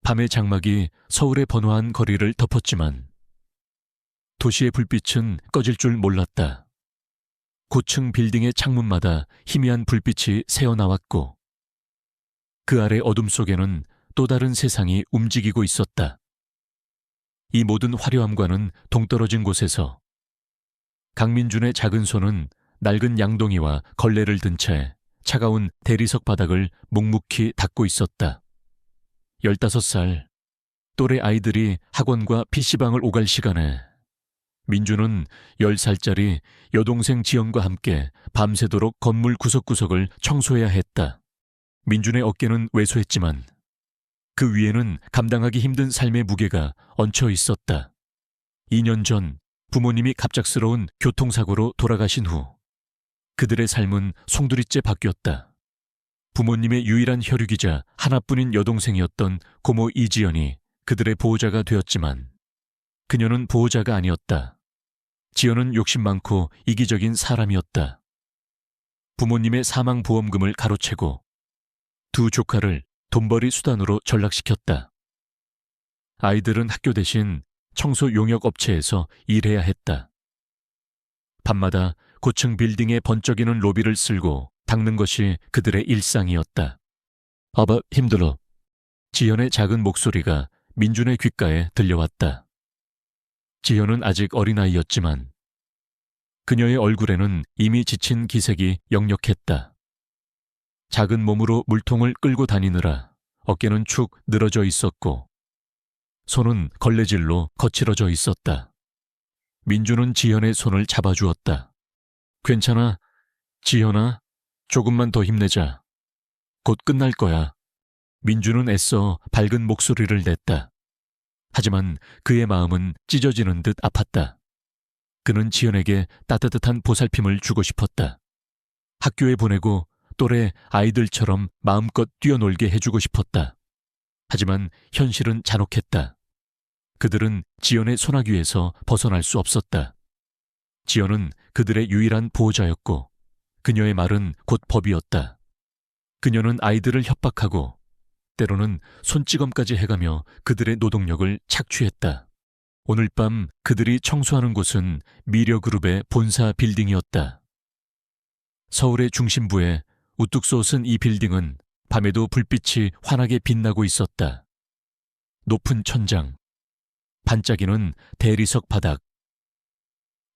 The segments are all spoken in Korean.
밤의 장막이 서울의 번화한 거리를 덮었지만 도시의 불빛은 꺼질 줄 몰랐다. 고층 빌딩의 창문마다 희미한 불빛이 새어나왔고 그 아래 어둠 속에는 또 다른 세상이 움직이고 있었다. 이 모든 화려함과는 동떨어진 곳에서 강민준의 작은 손은 낡은 양동이와 걸레를 든 채 차가운 대리석 바닥을 묵묵히 닦고 있었다. 15살, 또래 아이들이 학원과 PC방을 오갈 시간에 민주는 10살짜리 여동생 지연과 함께 밤새도록 건물 구석구석을 청소해야 했다. 민준의 어깨는 왜소했지만 그 위에는 감당하기 힘든 삶의 무게가 얹혀 있었다. 2년 전 부모님이 갑작스러운 교통사고로 돌아가신 후 그들의 삶은 송두리째 바뀌었다. 부모님의 유일한 혈육이자 하나뿐인 여동생이었던 고모 이지연이 그들의 보호자가 되었지만 그녀는 보호자가 아니었다. 지연은 욕심 많고 이기적인 사람이었다. 부모님의 사망보험금을 가로채고 두 조카를 돈벌이 수단으로 전락시켰다. 아이들은 학교 대신 청소 용역 업체에서 일해야 했다. 밤마다 고층 빌딩의 번쩍이는 로비를 쓸고 닦는 것이 그들의 일상이었다. 아바 힘들어. 지연의 작은 목소리가 민준의 귓가에 들려왔다. 지연은 아직 어린아이였지만 그녀의 얼굴에는 이미 지친 기색이 역력했다. 작은 몸으로 물통을 끌고 다니느라 어깨는 축 늘어져 있었고 손은 걸레질로 거칠어져 있었다. 민준은 지연의 손을 잡아주었다. 괜찮아, 지연아. 조금만 더 힘내자. 곧 끝날 거야. 민준은 애써 밝은 목소리를 냈다. 하지만 그의 마음은 찢어지는 듯 아팠다. 그는 지연에게 따뜻한 보살핌을 주고 싶었다. 학교에 보내고 또래 아이들처럼 마음껏 뛰어놀게 해주고 싶었다. 하지만 현실은 잔혹했다. 그들은 지연의 소나귀에서 벗어날 수 없었다. 지연은 그들의 유일한 보호자였고 그녀의 말은 곧 법이었다. 그녀는 아이들을 협박하고 때로는 손찌검까지 해가며 그들의 노동력을 착취했다. 오늘 밤 그들이 청소하는 곳은 미려그룹의 본사 빌딩이었다. 서울의 중심부에 우뚝 솟은 이 빌딩은 밤에도 불빛이 환하게 빛나고 있었다. 높은 천장, 반짝이는 대리석 바닥,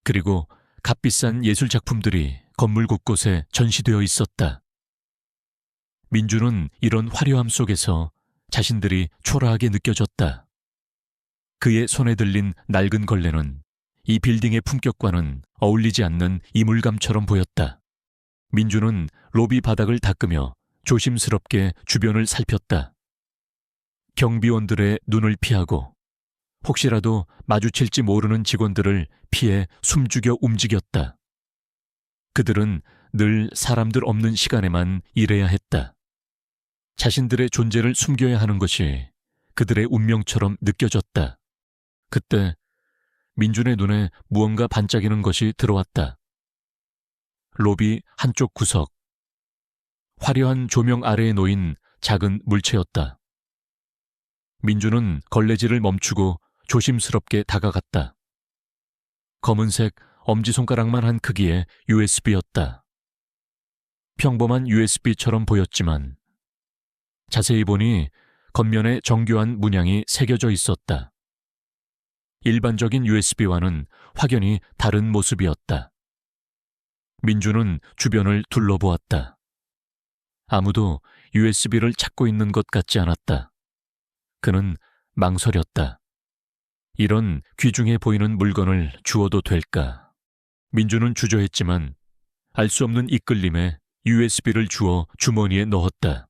그리고 값비싼 예술작품들이 건물 곳곳에 전시되어 있었다. 민주는 이런 화려함 속에서 자신들이 초라하게 느껴졌다. 그의 손에 들린 낡은 걸레는 이 빌딩의 품격과는 어울리지 않는 이물감처럼 보였다. 민주는 로비 바닥을 닦으며 조심스럽게 주변을 살폈다. 경비원들의 눈을 피하고 혹시라도 마주칠지 모르는 직원들을 피해 숨죽여 움직였다. 그들은 늘 사람들 없는 시간에만 일해야 했다. 자신들의 존재를 숨겨야 하는 것이 그들의 운명처럼 느껴졌다. 그때 민준의 눈에 무언가 반짝이는 것이 들어왔다. 로비 한쪽 구석, 화려한 조명 아래에 놓인 작은 물체였다. 민준은 걸레질을 멈추고 조심스럽게 다가갔다. 검은색 엄지손가락만 한 크기의 USB였다. 평범한 USB처럼 보였지만 자세히 보니 겉면에 정교한 문양이 새겨져 있었다. 일반적인 USB와는 확연히 다른 모습이었다. 민주는 주변을 둘러보았다. 아무도 USB를 찾고 있는 것 같지 않았다. 그는 망설였다. 이런 귀중해 보이는 물건을 주어도 될까? 민주는 주저했지만 알 수 없는 이끌림에 USB를 주워 주머니에 넣었다.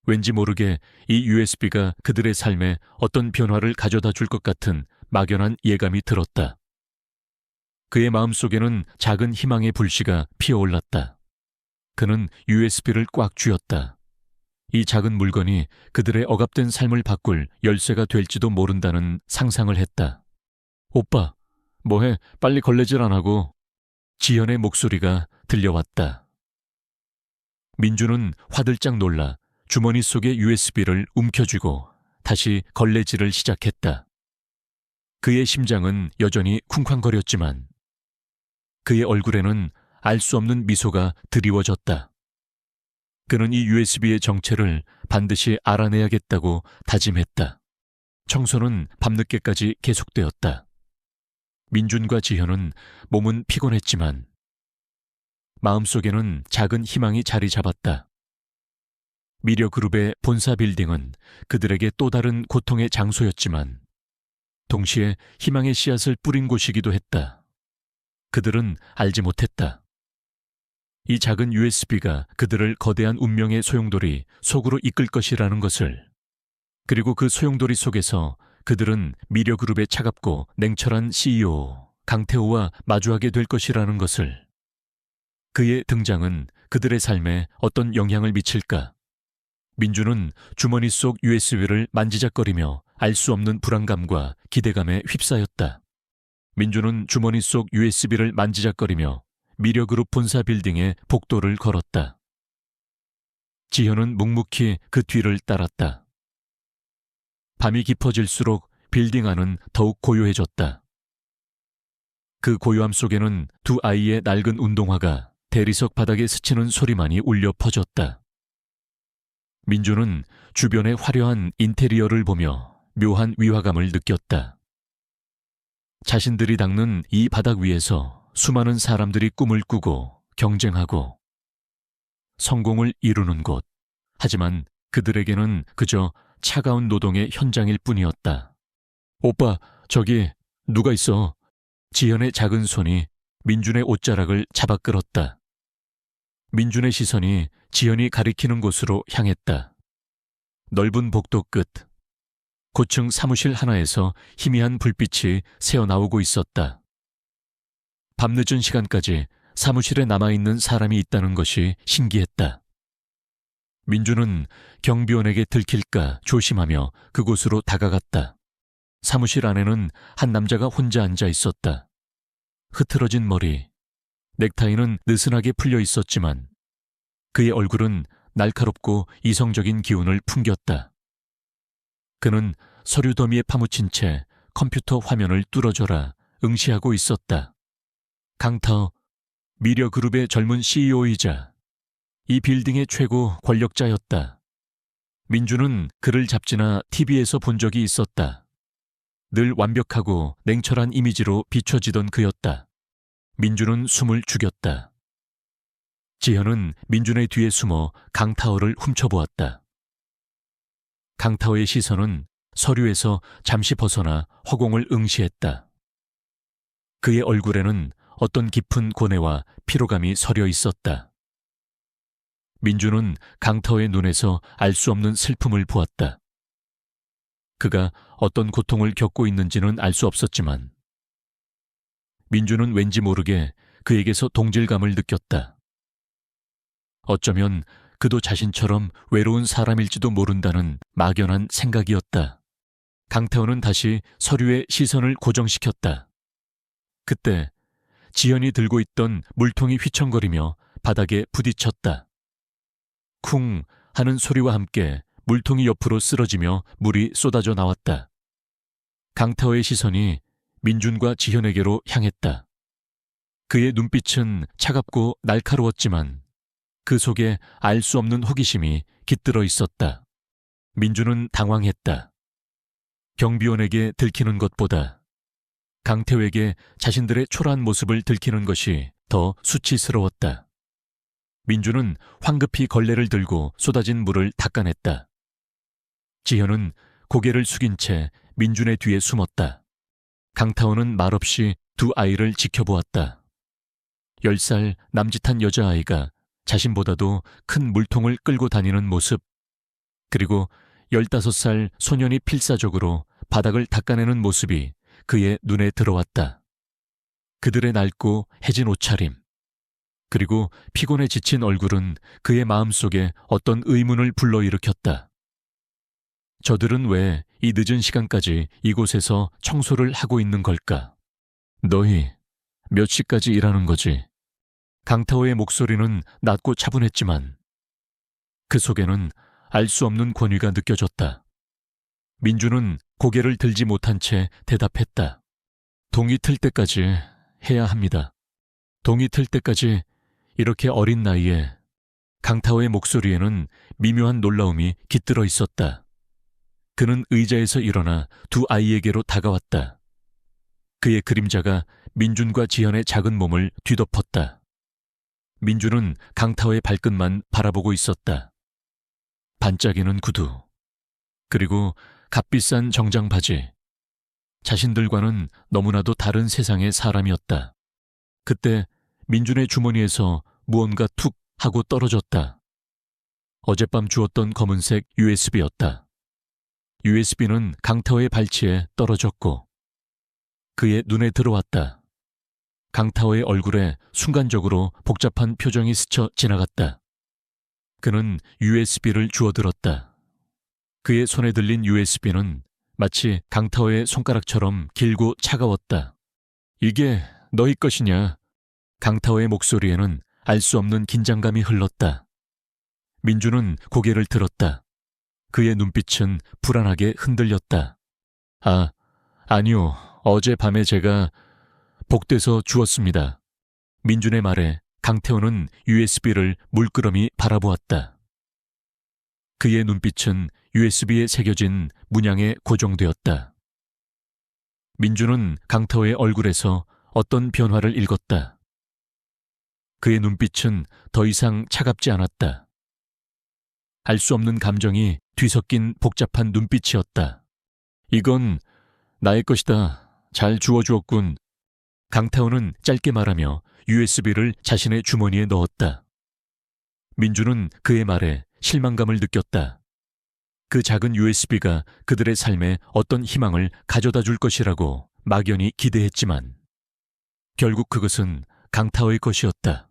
왠지 모르게 이 USB가 그들의 삶에 어떤 변화를 가져다 줄 것 같은 막연한 예감이 들었다. 그의 마음속에는 작은 희망의 불씨가 피어올랐다. 그는 USB를 꽉 쥐었다. 이 작은 물건이 그들의 억압된 삶을 바꿀 열쇠가 될지도 모른다는 상상을 했다. 오빠, 뭐해? 빨리 걸레질 안 하고. 지연의 목소리가 들려왔다. 민주는 화들짝 놀라 주머니 속의 USB를 움켜쥐고 다시 걸레질을 시작했다. 그의 심장은 여전히 쿵쾅거렸지만 그의 얼굴에는 알 수 없는 미소가 드리워졌다. 그는 이 USB의 정체를 반드시 알아내야겠다고 다짐했다. 청소는 밤늦게까지 계속되었다. 민준과 지현은 몸은 피곤했지만 마음속에는 작은 희망이 자리 잡았다. 미려그룹의 본사 빌딩은 그들에게 또 다른 고통의 장소였지만 동시에 희망의 씨앗을 뿌린 곳이기도 했다. 그들은 알지 못했다. 이 작은 USB가 그들을 거대한 운명의 소용돌이 속으로 이끌 것이라는 것을, 그리고 그 소용돌이 속에서 그들은 미려그룹의 차갑고 냉철한 CEO 강태호와 마주하게 될 것이라는 것을. 그의 등장은 그들의 삶에 어떤 영향을 미칠까? 민주는 주머니 속 USB를 만지작거리며 알 수 없는 불안감과 기대감에 휩싸였다. 민주는 주머니 속 USB를 만지작거리며 미려그룹 본사 빌딩에 복도를 걸었다. 지현은 묵묵히 그 뒤를 따랐다. 밤이 깊어질수록 빌딩 안은 더욱 고요해졌다. 그 고요함 속에는 두 아이의 낡은 운동화가 대리석 바닥에 스치는 소리만이 울려 퍼졌다. 민주는 주변의 화려한 인테리어를 보며 묘한 위화감을 느꼈다. 자신들이 닦는 이 바닥 위에서 수많은 사람들이 꿈을 꾸고 경쟁하고 성공을 이루는 곳. 하지만 그들에게는 그저 차가운 노동의 현장일 뿐이었다. 오빠, 저기 누가 있어? 지현의 작은 손이 민준의 옷자락을 잡아 끌었다. 민준의 시선이 지현이 가리키는 곳으로 향했다. 넓은 복도 끝. 고층 사무실 하나에서 희미한 불빛이 새어나오고 있었다. 밤늦은 시간까지 사무실에 남아있는 사람이 있다는 것이 신기했다. 민주는 경비원에게 들킬까 조심하며 그곳으로 다가갔다. 사무실 안에는 한 남자가 혼자 앉아 있었다. 흐트러진 머리, 넥타이는 느슨하게 풀려 있었지만 그의 얼굴은 날카롭고 이성적인 기운을 풍겼다. 그는 서류 더미에 파묻힌 채 컴퓨터 화면을 뚫어줘라 응시하고 있었다. 강타어, 미려그룹의 젊은 CEO이자 이 빌딩의 최고 권력자였다. 민주는 그를 잡지나 TV에서 본 적이 있었다. 늘 완벽하고 냉철한 이미지로 비춰지던 그였다. 민주는 숨을 죽였다. 지현은 민준의 뒤에 숨어 강타어를 훔쳐보았다. 강타어의 시선은 서류에서 잠시 벗어나 허공을 응시했다. 그의 얼굴에는 어떤 깊은 고뇌와 피로감이 서려 있었다. 민주는 강타어의 눈에서 알 수 없는 슬픔을 보았다. 그가 어떤 고통을 겪고 있는지는 알 수 없었지만 민주는 왠지 모르게 그에게서 동질감을 느꼈다. 어쩌면 그도 자신처럼 외로운 사람일지도 모른다는 막연한 생각이었다. 강태호는 다시 서류에 시선을 고정시켰다. 그때 지현이 들고 있던 물통이 휘청거리며 바닥에 부딪혔다. 쿵 하는 소리와 함께 물통이 옆으로 쓰러지며 물이 쏟아져 나왔다. 강태호의 시선이 민준과 지현에게로 향했다. 그의 눈빛은 차갑고 날카로웠지만 그 속에 알 수 없는 호기심이 깃들어 있었다. 민준은 당황했다. 경비원에게 들키는 것보다 강태호에게 자신들의 초라한 모습을 들키는 것이 더 수치스러웠다. 민준은 황급히 걸레를 들고 쏟아진 물을 닦아냈다. 지현은 고개를 숙인 채 민준의 뒤에 숨었다. 강타오는 말없이 두 아이를 지켜보았다. 10살 남짓한 여자아이가 자신보다도 큰 물통을 끌고 다니는 모습, 그리고 15살 소년이 필사적으로 바닥을 닦아내는 모습이 그의 눈에 들어왔다. 그들의 낡고 해진 옷차림, 그리고 피곤해 지친 얼굴은 그의 마음속에 어떤 의문을 불러일으켰다. 저들은 왜 이 늦은 시간까지 이곳에서 청소를 하고 있는 걸까? 너희 몇 시까지 일하는 거지? 강타오의 목소리는 낮고 차분했지만 그 속에는 알 수 없는 권위가 느껴졌다. 민주는 고개를 들지 못한 채 대답했다. 동이 틀 때까지 해야 합니다. 동이 틀 때까지. 이렇게 어린 나이에. 강타오의 목소리에는 미묘한 놀라움이 깃들어 있었다. 그는 의자에서 일어나 두 아이에게로 다가왔다. 그의 그림자가 민준과 지현의 작은 몸을 뒤덮었다. 민준은 강타오의 발끝만 바라보고 있었다. 반짝이는 구두, 그리고 값비싼 정장 바지. 자신들과는 너무나도 다른 세상의 사람이었다. 그때 민준의 주머니에서 무언가 툭 하고 떨어졌다. 어젯밤 주었던 검은색 USB였다. USB는 강타오의 발치에 떨어졌고 그의 눈에 들어왔다. 강타오의 얼굴에 순간적으로 복잡한 표정이 스쳐 지나갔다. 그는 USB를 주워들었다. 그의 손에 들린 USB는 마치 강타오의 손가락처럼 길고 차가웠다. 이게 너희 것이냐? 강타오의 목소리에는 알 수 없는 긴장감이 흘렀다. 민주는 고개를 들었다. 그의 눈빛은 불안하게 흔들렸다. 아니요. 어젯밤에 제가 복돼서 주었습니다. 민준의 말에 강태호는 USB를 물끄러미 바라보았다. 그의 눈빛은 USB에 새겨진 문양에 고정되었다. 민준은 강태호의 얼굴에서 어떤 변화를 읽었다. 그의 눈빛은 더 이상 차갑지 않았다. 알 수 없는 감정이 뒤섞인 복잡한 눈빛이었다. 이건 나의 것이다. 잘 주워주었군. 강태호는 짧게 말하며 USB를 자신의 주머니에 넣었다. 민주는 그의 말에 실망감을 느꼈다. 그 작은 USB가 그들의 삶에 어떤 희망을 가져다 줄 것이라고 막연히 기대했지만 결국 그것은 강타오의 것이었다.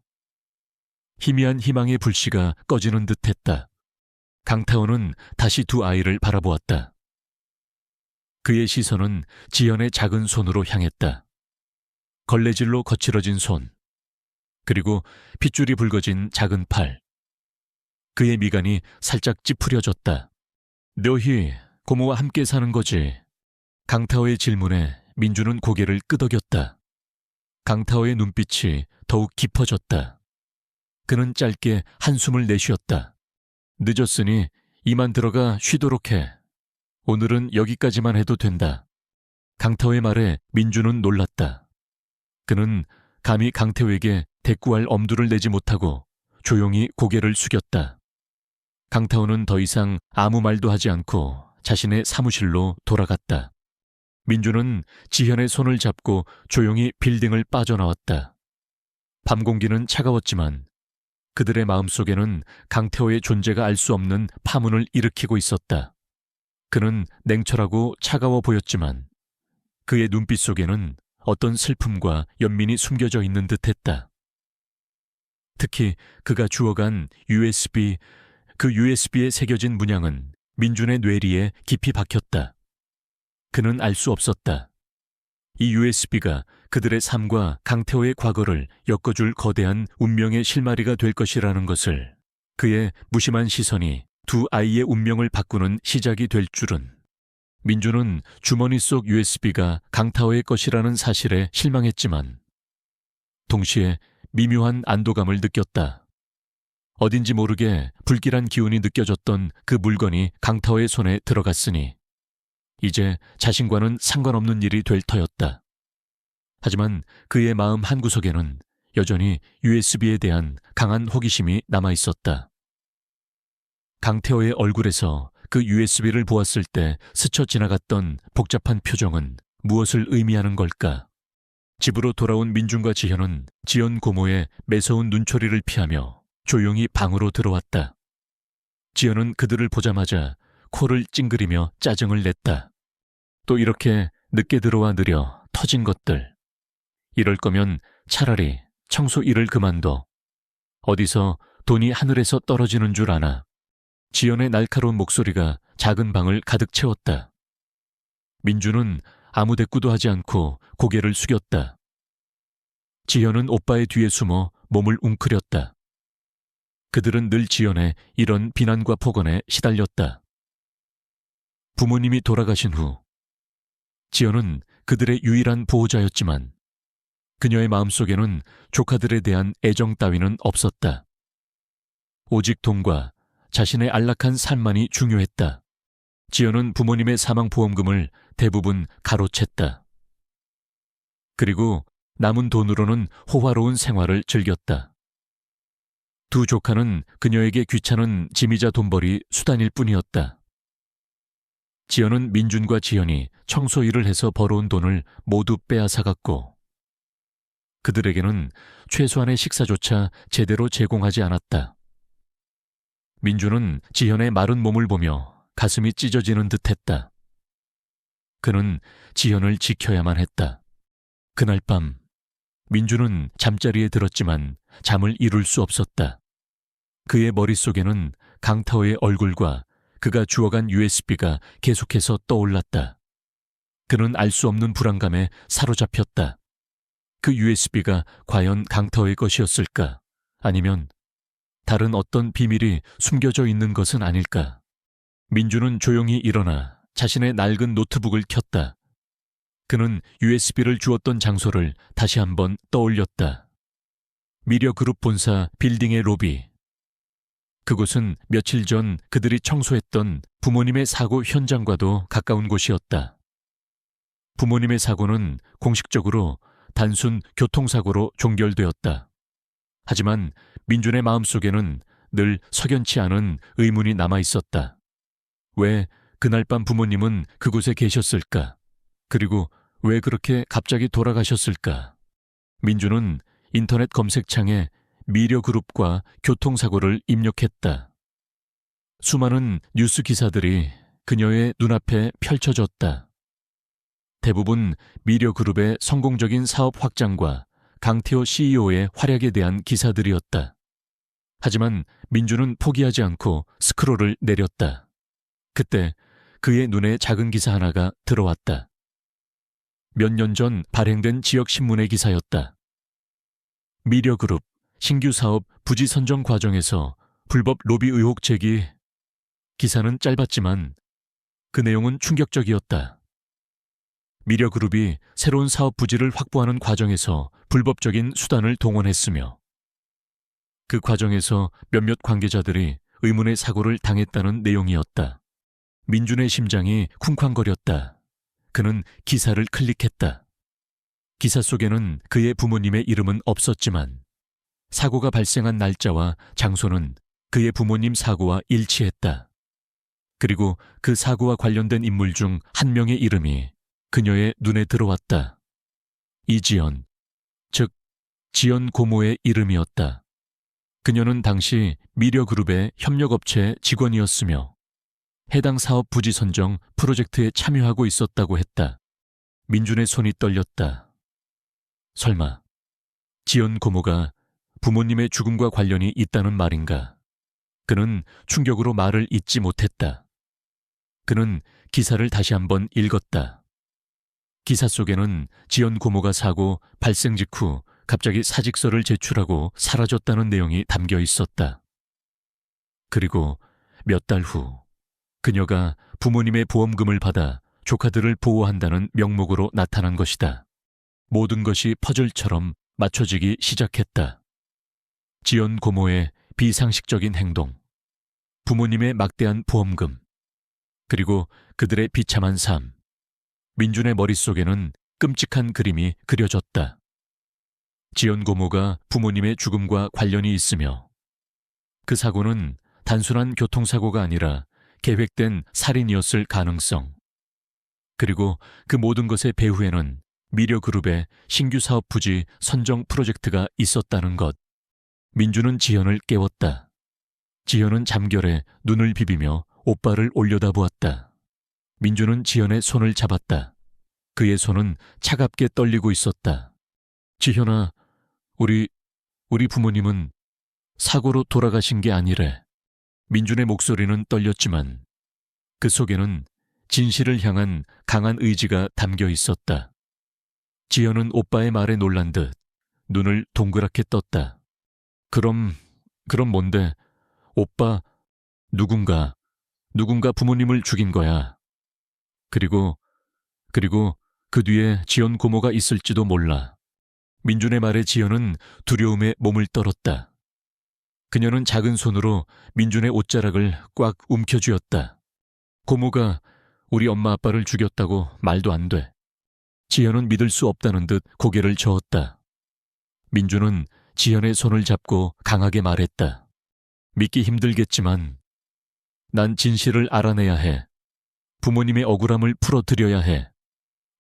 희미한 희망의 불씨가 꺼지는 듯했다. 강타오는 다시 두 아이를 바라보았다. 그의 시선은 지연의 작은 손으로 향했다. 걸레질로 거칠어진 손, 그리고 핏줄이 붉어진 작은 팔. 그의 미간이 살짝 찌푸려졌다. 너희 고모와 함께 사는 거지? 강타오의 질문에 민주는 고개를 끄덕였다. 강타오의 눈빛이 더욱 깊어졌다. 그는 짧게 한숨을 내쉬었다. 늦었으니 이만 들어가 쉬도록 해. 오늘은 여기까지만 해도 된다. 강태호의 말에 민주는 놀랐다. 그는 감히 강태호에게 대꾸할 엄두를 내지 못하고 조용히 고개를 숙였다. 강태호는 더 이상 아무 말도 하지 않고 자신의 사무실로 돌아갔다. 민주는 지현의 손을 잡고 조용히 빌딩을 빠져나왔다. 밤 공기는 차가웠지만 그들의 마음속에는 강태호의 존재가 알 수 없는 파문을 일으키고 있었다. 그는 냉철하고 차가워 보였지만 그의 눈빛 속에는 어떤 슬픔과 연민이 숨겨져 있는 듯했다. 특히 그가 주워간 USB, 그 USB에 새겨진 문양은 민준의 뇌리에 깊이 박혔다. 그는 알 수 없었다. 이 USB가 그들의 삶과 강태호의 과거를 엮어줄 거대한 운명의 실마리가 될 것이라는 것을, 그의 무심한 시선이 두 아이의 운명을 바꾸는 시작이 될 줄은. 민주는 주머니 속 USB가 강타오의 것이라는 사실에 실망했지만 동시에 미묘한 안도감을 느꼈다. 어딘지 모르게 불길한 기운이 느껴졌던 그 물건이 강타오의 손에 들어갔으니 이제 자신과는 상관없는 일이 될 터였다. 하지만 그의 마음 한구석에는 여전히 USB에 대한 강한 호기심이 남아있었다. 강태호의 얼굴에서 그 USB를 보았을 때 스쳐 지나갔던 복잡한 표정은 무엇을 의미하는 걸까? 집으로 돌아온 민준과 지현은 지연 고모의 매서운 눈초리를 피하며 조용히 방으로 들어왔다. 지연은 그들을 보자마자 코를 찡그리며 짜증을 냈다. 또 이렇게 늦게 들어와 느려 터진 것들. 이럴 거면 차라리 청소 일을 그만둬. 어디서 돈이 하늘에서 떨어지는 줄 아나. 지연의 날카로운 목소리가 작은 방을 가득 채웠다. 민주는 아무 대꾸도 하지 않고 고개를 숙였다. 지연은 오빠의 뒤에 숨어 몸을 웅크렸다. 그들은 늘 지연의 이런 비난과 폭언에 시달렸다. 부모님이 돌아가신 후 지연은 그들의 유일한 보호자였지만 그녀의 마음속에는 조카들에 대한 애정 따위는 없었다. 오직 돈과 자신의 안락한 삶만이 중요했다. 지연은 부모님의 사망보험금을 대부분 가로챘다. 그리고 남은 돈으로는 호화로운 생활을 즐겼다. 두 조카는 그녀에게 귀찮은 짐이자 돈벌이 수단일 뿐이었다. 지연은 민준과 지연이 청소 일을 해서 벌어온 돈을 모두 빼앗아갔고 그들에게는 최소한의 식사조차 제대로 제공하지 않았다. 민준은 지연의 마른 몸을 보며 가슴이 찢어지는 듯했다. 그는 지연을 지켜야만 했다. 그날 밤 민준은 잠자리에 들었지만 잠을 이룰 수 없었다. 그의 머릿속에는 강타호의 얼굴과 그가 주워간 USB가 계속해서 떠올랐다. 그는 알 수 없는 불안감에 사로잡혔다. 그 USB가 과연 강타호의 것이었을까? 아니면 다른 어떤 비밀이 숨겨져 있는 것은 아닐까? 민준은 조용히 일어나 자신의 낡은 노트북을 켰다. 그는 USB를 주었던 장소를 다시 한번 떠올렸다. 미려그룹 본사 빌딩의 로비. 그곳은 며칠 전 그들이 청소했던 부모님의 사고 현장과도 가까운 곳이었다. 부모님의 사고는 공식적으로 단순 교통사고로 종결되었다. 하지만 민준의 마음속에는 늘 석연치 않은 의문이 남아 있었다. 왜 그날 밤 부모님은 그곳에 계셨을까? 그리고 왜 그렇게 갑자기 돌아가셨을까? 민준은 인터넷 검색창에 미려그룹과 교통사고를 입력했다. 수많은 뉴스 기사들이 그녀의 눈앞에 펼쳐졌다. 대부분 미려그룹의 성공적인 사업 확장과 강태호 CEO의 활약에 대한 기사들이었다. 하지만 민준은 포기하지 않고 스크롤을 내렸다. 그때 그의 눈에 작은 기사 하나가 들어왔다. 몇 년 전 발행된 지역신문의 기사였다. 미려그룹 신규 사업 부지 선정 과정에서 불법 로비 의혹 제기. 기사는 짧았지만 그 내용은 충격적이었다. 미려그룹이 새로운 사업 부지를 확보하는 과정에서 불법적인 수단을 동원했으며 그 과정에서 몇몇 관계자들이 의문의 사고를 당했다는 내용이었다. 민준의 심장이 쿵쾅거렸다. 그는 기사를 클릭했다. 기사 속에는 그의 부모님의 이름은 없었지만 사고가 발생한 날짜와 장소는 그의 부모님 사고와 일치했다. 그리고 그 사고와 관련된 인물 중 한 명의 이름이 그녀의 눈에 들어왔다. 이지연, 즉 지연 고모의 이름이었다. 그녀는 당시 미려그룹의 협력업체 직원이었으며 해당 사업 부지 선정 프로젝트에 참여하고 있었다고 했다. 민준의 손이 떨렸다. 설마 지연 고모가 부모님의 죽음과 관련이 있다는 말인가? 그는 충격으로 말을 잇지 못했다. 그는 기사를 다시 한번 읽었다. 기사 속에는 지연 고모가 사고 발생 직후 갑자기 사직서를 제출하고 사라졌다는 내용이 담겨 있었다. 그리고 몇 달 후 그녀가 부모님의 보험금을 받아 조카들을 보호한다는 명목으로 나타난 것이다. 모든 것이 퍼즐처럼 맞춰지기 시작했다. 지연 고모의 비상식적인 행동, 부모님의 막대한 보험금, 그리고 그들의 비참한 삶. 민준의 머릿속에는 끔찍한 그림이 그려졌다. 지연 고모가 부모님의 죽음과 관련이 있으며 그 사고는 단순한 교통사고가 아니라 계획된 살인이었을 가능성. 그리고 그 모든 것의 배후에는 미려그룹의 신규 사업 부지 선정 프로젝트가 있었다는 것. 민준은 지연을 깨웠다. 지연은 잠결에 눈을 비비며 오빠를 올려다보았다. 민준은 지연의 손을 잡았다. 그의 손은 차갑게 떨리고 있었다. 지현아, 우리 부모님은 사고로 돌아가신 게 아니래. 민준의 목소리는 떨렸지만 그 속에는 진실을 향한 강한 의지가 담겨 있었다. 지연은 오빠의 말에 놀란 듯 눈을 동그랗게 떴다. 그럼 뭔데? 오빠, 누군가 부모님을 죽인 거야. 그리고 그 뒤에 지연 고모가 있을지도 몰라. 민준의 말에 지연은 두려움에 몸을 떨었다. 그녀는 작은 손으로 민준의 옷자락을 꽉 움켜쥐었다. 고모가 우리 엄마 아빠를 죽였다고 말도 안 돼. 지연은 믿을 수 없다는 듯 고개를 저었다. 민준은 지연의 손을 잡고 강하게 말했다. 믿기 힘들겠지만 난 진실을 알아내야 해. 부모님의 억울함을 풀어드려야 해.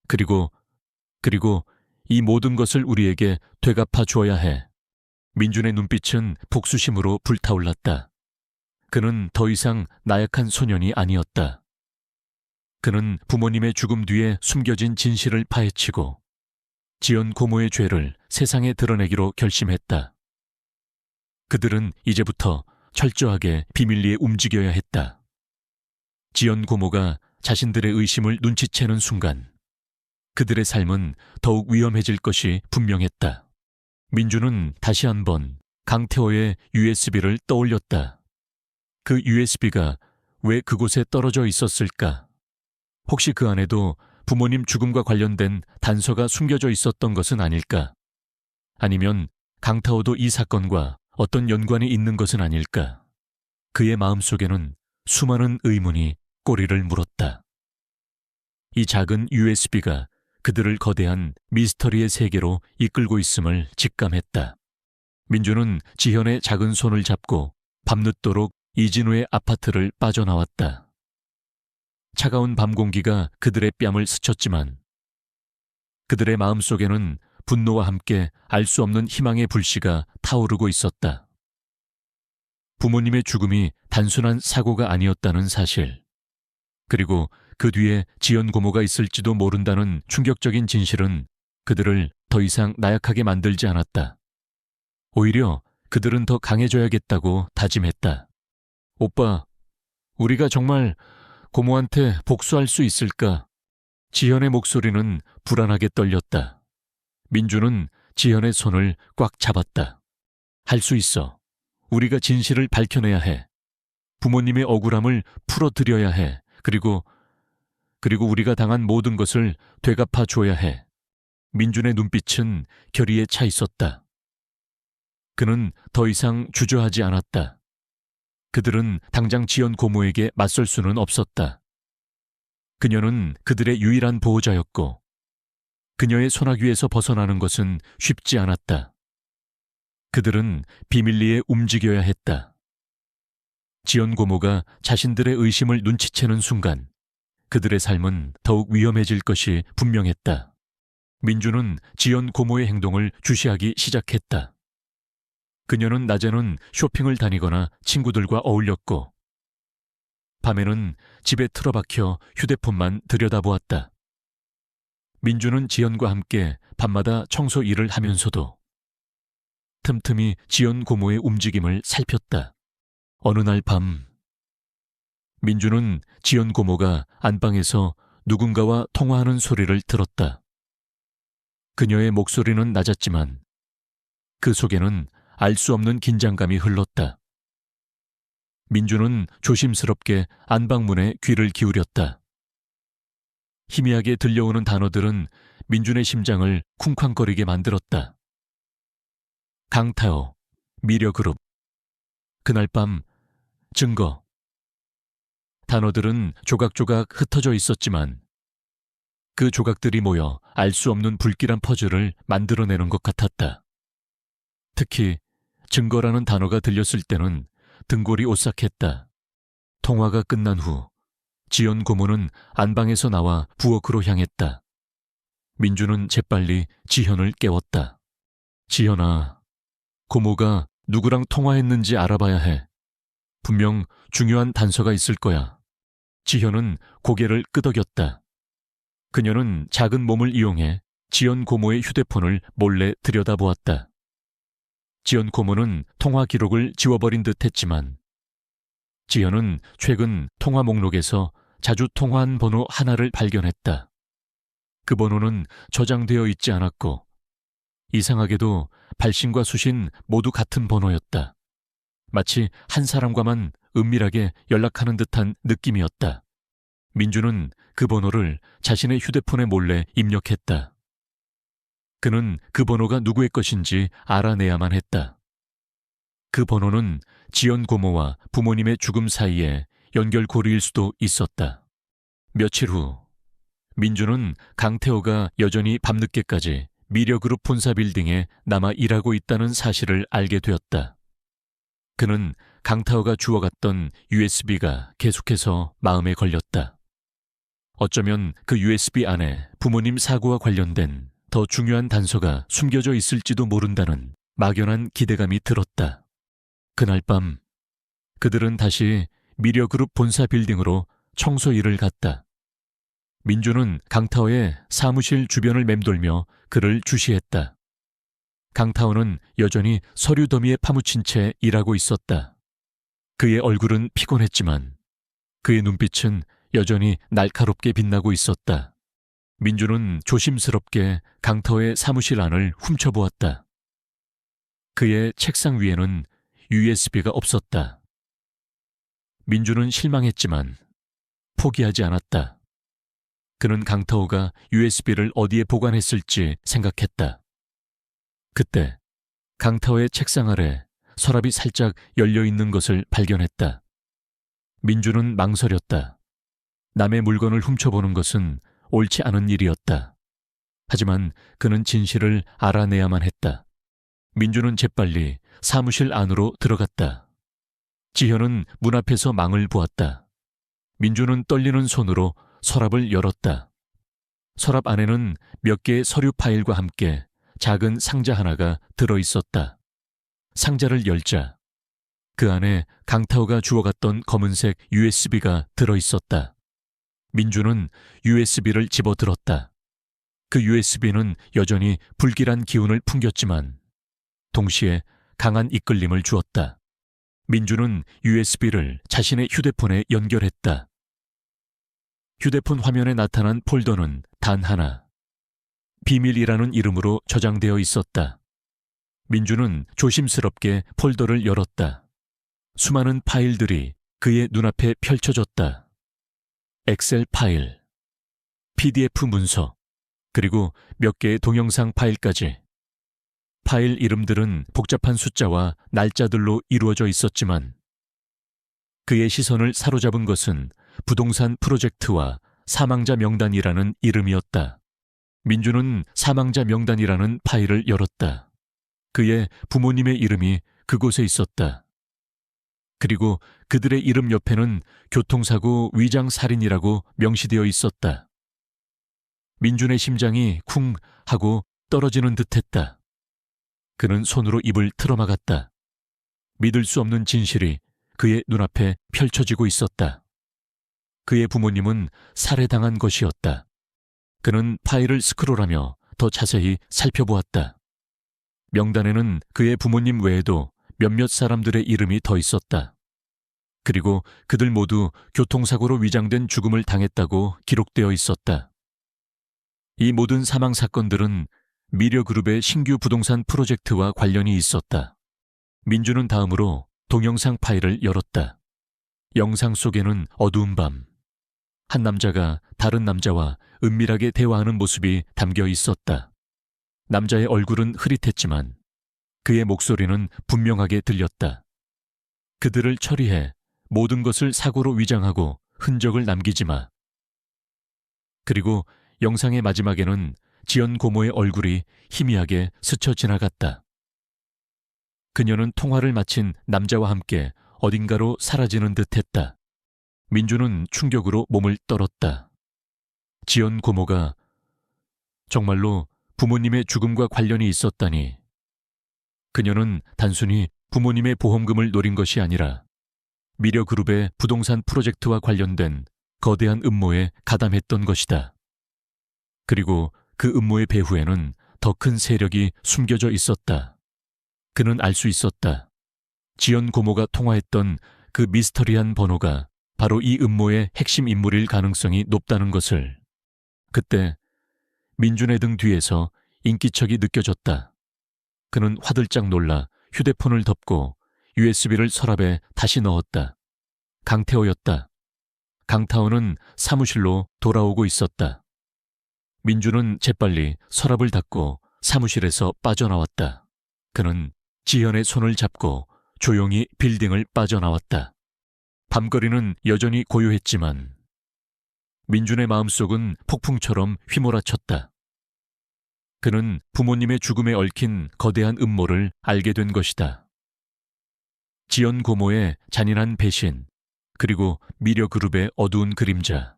그리고 이 모든 것을 우리에게 되갚아 주어야 해. 민준의 눈빛은 복수심으로 불타올랐다. 그는 더 이상 나약한 소년이 아니었다. 그는 부모님의 죽음 뒤에 숨겨진 진실을 파헤치고 지연 고모의 죄를 세상에 드러내기로 결심했다. 그들은 이제부터 철저하게 비밀리에 움직여야 했다. 지연 고모가 자신들의 의심을 눈치채는 순간 그들의 삶은 더욱 위험해질 것이 분명했다. 민주는 다시 한번 강태호의 USB를 떠올렸다. 그 USB가 왜 그곳에 떨어져 있었을까? 혹시 그 안에도 부모님 죽음과 관련된 단서가 숨겨져 있었던 것은 아닐까? 아니면 강태호도 이 사건과 어떤 연관이 있는 것은 아닐까? 그의 마음속에는 수많은 의문이 꼬리를 물었다. 이 작은 USB가 그들을 거대한 미스터리의 세계로 이끌고 있음을 직감했다. 민주는 지현의 작은 손을 잡고 밤늦도록 이진우의 아파트를 빠져나왔다. 차가운 밤 공기가 그들의 뺨을 스쳤지만 그들의 마음속에는 분노와 함께 알 수 없는 희망의 불씨가 타오르고 있었다. 부모님의 죽음이 단순한 사고가 아니었다는 사실, 그리고 그 뒤에 지연 고모가 있을지도 모른다는 충격적인 진실은 그들을 더 이상 나약하게 만들지 않았다. 오히려 그들은 더 강해져야겠다고 다짐했다. 오빠, 우리가 정말 고모한테 복수할 수 있을까? 지현의 목소리는 불안하게 떨렸다. 민주는 지현의 손을 꽉 잡았다. 할 수 있어. 우리가 진실을 밝혀내야 해. 부모님의 억울함을 풀어드려야 해. 그리고 우리가 당한 모든 것을 되갚아 줘야 해. 민준의 눈빛은 결의에 차 있었다. 그는 더 이상 주저하지 않았다. 그들은 당장 지연 고모에게 맞설 수는 없었다. 그녀는 그들의 유일한 보호자였고 그녀의 손아귀에서 벗어나는 것은 쉽지 않았다. 그들은 비밀리에 움직여야 했다. 지연 고모가 자신들의 의심을 눈치채는 순간 그들의 삶은 더욱 위험해질 것이 분명했다. 민주는 지연 고모의 행동을 주시하기 시작했다. 그녀는 낮에는 쇼핑을 다니거나 친구들과 어울렸고 밤에는 집에 틀어박혀 휴대폰만 들여다보았다. 민주는 지연과 함께 밤마다 청소 일을 하면서도 틈틈이 지연 고모의 움직임을 살폈다. 어느 날 밤 민주는 지연 고모가 안방에서 누군가와 통화하는 소리를 들었다. 그녀의 목소리는 낮았지만 그 속에는 알 수 없는 긴장감이 흘렀다. 민주는 조심스럽게 안방문에 귀를 기울였다. 희미하게 들려오는 단어들은 민준의 심장을 쿵쾅거리게 만들었다. 강타오, 미려그룹, 그날 밤, 증거. 단어들은 조각조각 흩어져 있었지만 그 조각들이 모여 알 수 없는 불길한 퍼즐을 만들어내는 것 같았다. 특히 증거라는 단어가 들렸을 때는 등골이 오싹했다. 통화가 끝난 후 지연 고모는 안방에서 나와 부엌으로 향했다. 민주는 재빨리 지현을 깨웠다. 지현아, 고모가 누구랑 통화했는지 알아봐야 해. 분명 중요한 단서가 있을 거야. 지현은 고개를 끄덕였다. 그녀는 작은 몸을 이용해 지연 고모의 휴대폰을 몰래 들여다보았다. 지연 고모는 통화 기록을 지워버린 듯 했지만 지연은 최근 통화 목록에서 자주 통화한 번호 하나를 발견했다. 그 번호는 저장되어 있지 않았고 이상하게도 발신과 수신 모두 같은 번호였다. 마치 한 사람과만 은밀하게 연락하는 듯한 느낌이었다. 민주는 그 번호를 자신의 휴대폰에 몰래 입력했다. 그는 그 번호가 누구의 것인지 알아내야만 했다. 그 번호는 지연 고모와 부모님의 죽음 사이에 연결고리일 수도 있었다. 며칠 후 민주는 강태호가 여전히 밤늦게까지 미려그룹 본사 빌딩에 남아 일하고 있다는 사실을 알게 되었다. 그는 강태호가 주워갔던 USB가 계속해서 마음에 걸렸다. 어쩌면 그 USB 안에 부모님 사고와 관련된 더 중요한 단서가 숨겨져 있을지도 모른다는 막연한 기대감이 들었다. 그날 밤 그들은 다시 미려그룹 본사 빌딩으로 청소 일을 갔다. 민주는 강타오의 사무실 주변을 맴돌며 그를 주시했다. 강타오는 여전히 서류 더미에 파묻힌 채 일하고 있었다. 그의 얼굴은 피곤했지만 그의 눈빛은 여전히 날카롭게 빛나고 있었다. 민주는 조심스럽게 강타오의 사무실 안을 훔쳐보았다. 그의 책상 위에는 USB가 없었다. 민주는 실망했지만 포기하지 않았다. 그는 강타오가 USB를 어디에 보관했을지 생각했다. 그때 강타오의 책상 아래 서랍이 살짝 열려있는 것을 발견했다. 민주는 망설였다. 남의 물건을 훔쳐보는 것은 옳지 않은 일이었다. 하지만 그는 진실을 알아내야만 했다. 민주는 재빨리 사무실 안으로 들어갔다. 지현은 문 앞에서 망을 보았다. 민주는 떨리는 손으로 서랍을 열었다. 서랍 안에는 몇 개의 서류 파일과 함께 작은 상자 하나가 들어있었다. 상자를 열자 그 안에 강타오가 주워갔던 검은색 USB가 들어있었다. 민주는 USB를 집어들었다. 그 USB는 여전히 불길한 기운을 풍겼지만 동시에 강한 이끌림을 주었다. 민주는 USB를 자신의 휴대폰에 연결했다. 휴대폰 화면에 나타난 폴더는 단 하나, 비밀이라는 이름으로 저장되어 있었다. 민주는 조심스럽게 폴더를 열었다. 수많은 파일들이 그의 눈앞에 펼쳐졌다. 엑셀 파일, PDF 문서, 그리고 몇 개의 동영상 파일까지. 파일 이름들은 복잡한 숫자와 날짜들로 이루어져 있었지만 그의 시선을 사로잡은 것은 부동산 프로젝트와 사망자 명단이라는 이름이었다. 민주는 사망자 명단이라는 파일을 열었다. 그의 부모님의 이름이 그곳에 있었다. 그리고 그들의 이름 옆에는 교통사고 위장살인이라고 명시되어 있었다. 민준의 심장이 쿵 하고 떨어지는 듯했다. 그는 손으로 입을 틀어막았다. 믿을 수 없는 진실이 그의 눈앞에 펼쳐지고 있었다. 그의 부모님은 살해당한 것이었다. 그는 파일을 스크롤하며 더 자세히 살펴보았다. 명단에는 그의 부모님 외에도 몇몇 사람들의 이름이 더 있었다. 그리고 그들 모두 교통사고로 위장된 죽음을 당했다고 기록되어 있었다. 이 모든 사망 사건들은 미려그룹의 신규 부동산 프로젝트와 관련이 있었다. 민주는 다음으로 동영상 파일을 열었다. 영상 속에는 어두운 밤, 한 남자가 다른 남자와 은밀하게 대화하는 모습이 담겨 있었다. 남자의 얼굴은 흐릿했지만 그의 목소리는 분명하게 들렸다. 그들을 처리해 모든 것을 사고로 위장하고 흔적을 남기지 마. 그리고 영상의 마지막에는 지연 고모의 얼굴이 희미하게 스쳐 지나갔다. 그녀는 통화를 마친 남자와 함께 어딘가로 사라지는 듯했다. 민주는 충격으로 몸을 떨었다. 지연 고모가 정말로 부모님의 죽음과 관련이 있었다니. 그녀는 단순히 부모님의 보험금을 노린 것이 아니라 미려그룹의 부동산 프로젝트와 관련된 거대한 음모에 가담했던 것이다. 그리고 그 음모의 배후에는 더 큰 세력이 숨겨져 있었다. 그는 알 수 있었다. 지연 고모가 통화했던 그 미스터리한 번호가 바로 이 음모의 핵심 인물일 가능성이 높다는 것을. 그때 민준의 등 뒤에서 인기척이 느껴졌다. 그는 화들짝 놀라 휴대폰을 덮고 USB를 서랍에 다시 넣었다. 강태호였다. 강타원은 사무실로 돌아오고 있었다. 민주는 재빨리 서랍을 닫고 사무실에서 빠져나왔다. 그는 지현의 손을 잡고 조용히 빌딩을 빠져나왔다. 밤거리는 여전히 고요했지만 민준의 마음속은 폭풍처럼 휘몰아쳤다. 그는 부모님의 죽음에 얽힌 거대한 음모를 알게 된 것이다. 지연 고모의 잔인한 배신, 그리고 미려그룹의 어두운 그림자.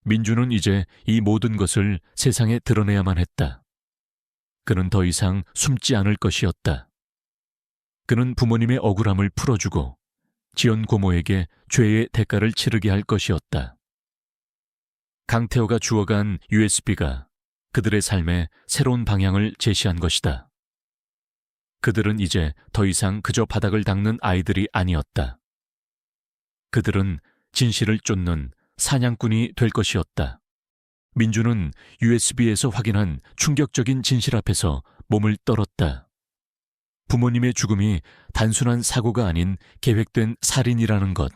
민준은 이제 이 모든 것을 세상에 드러내야만 했다. 그는 더 이상 숨지 않을 것이었다. 그는 부모님의 억울함을 풀어주고 지연 고모에게 죄의 대가를 치르게 할 것이었다. 강태호가 주워간 USB가 그들의 삶에 새로운 방향을 제시한 것이다. 그들은 이제 더 이상 그저 바닥을 닦는 아이들이 아니었다. 그들은 진실을 쫓는 사냥꾼이 될 것이었다. 민주는 USB에서 확인한 충격적인 진실 앞에서 몸을 떨었다. 부모님의 죽음이 단순한 사고가 아닌 계획된 살인이라는 것.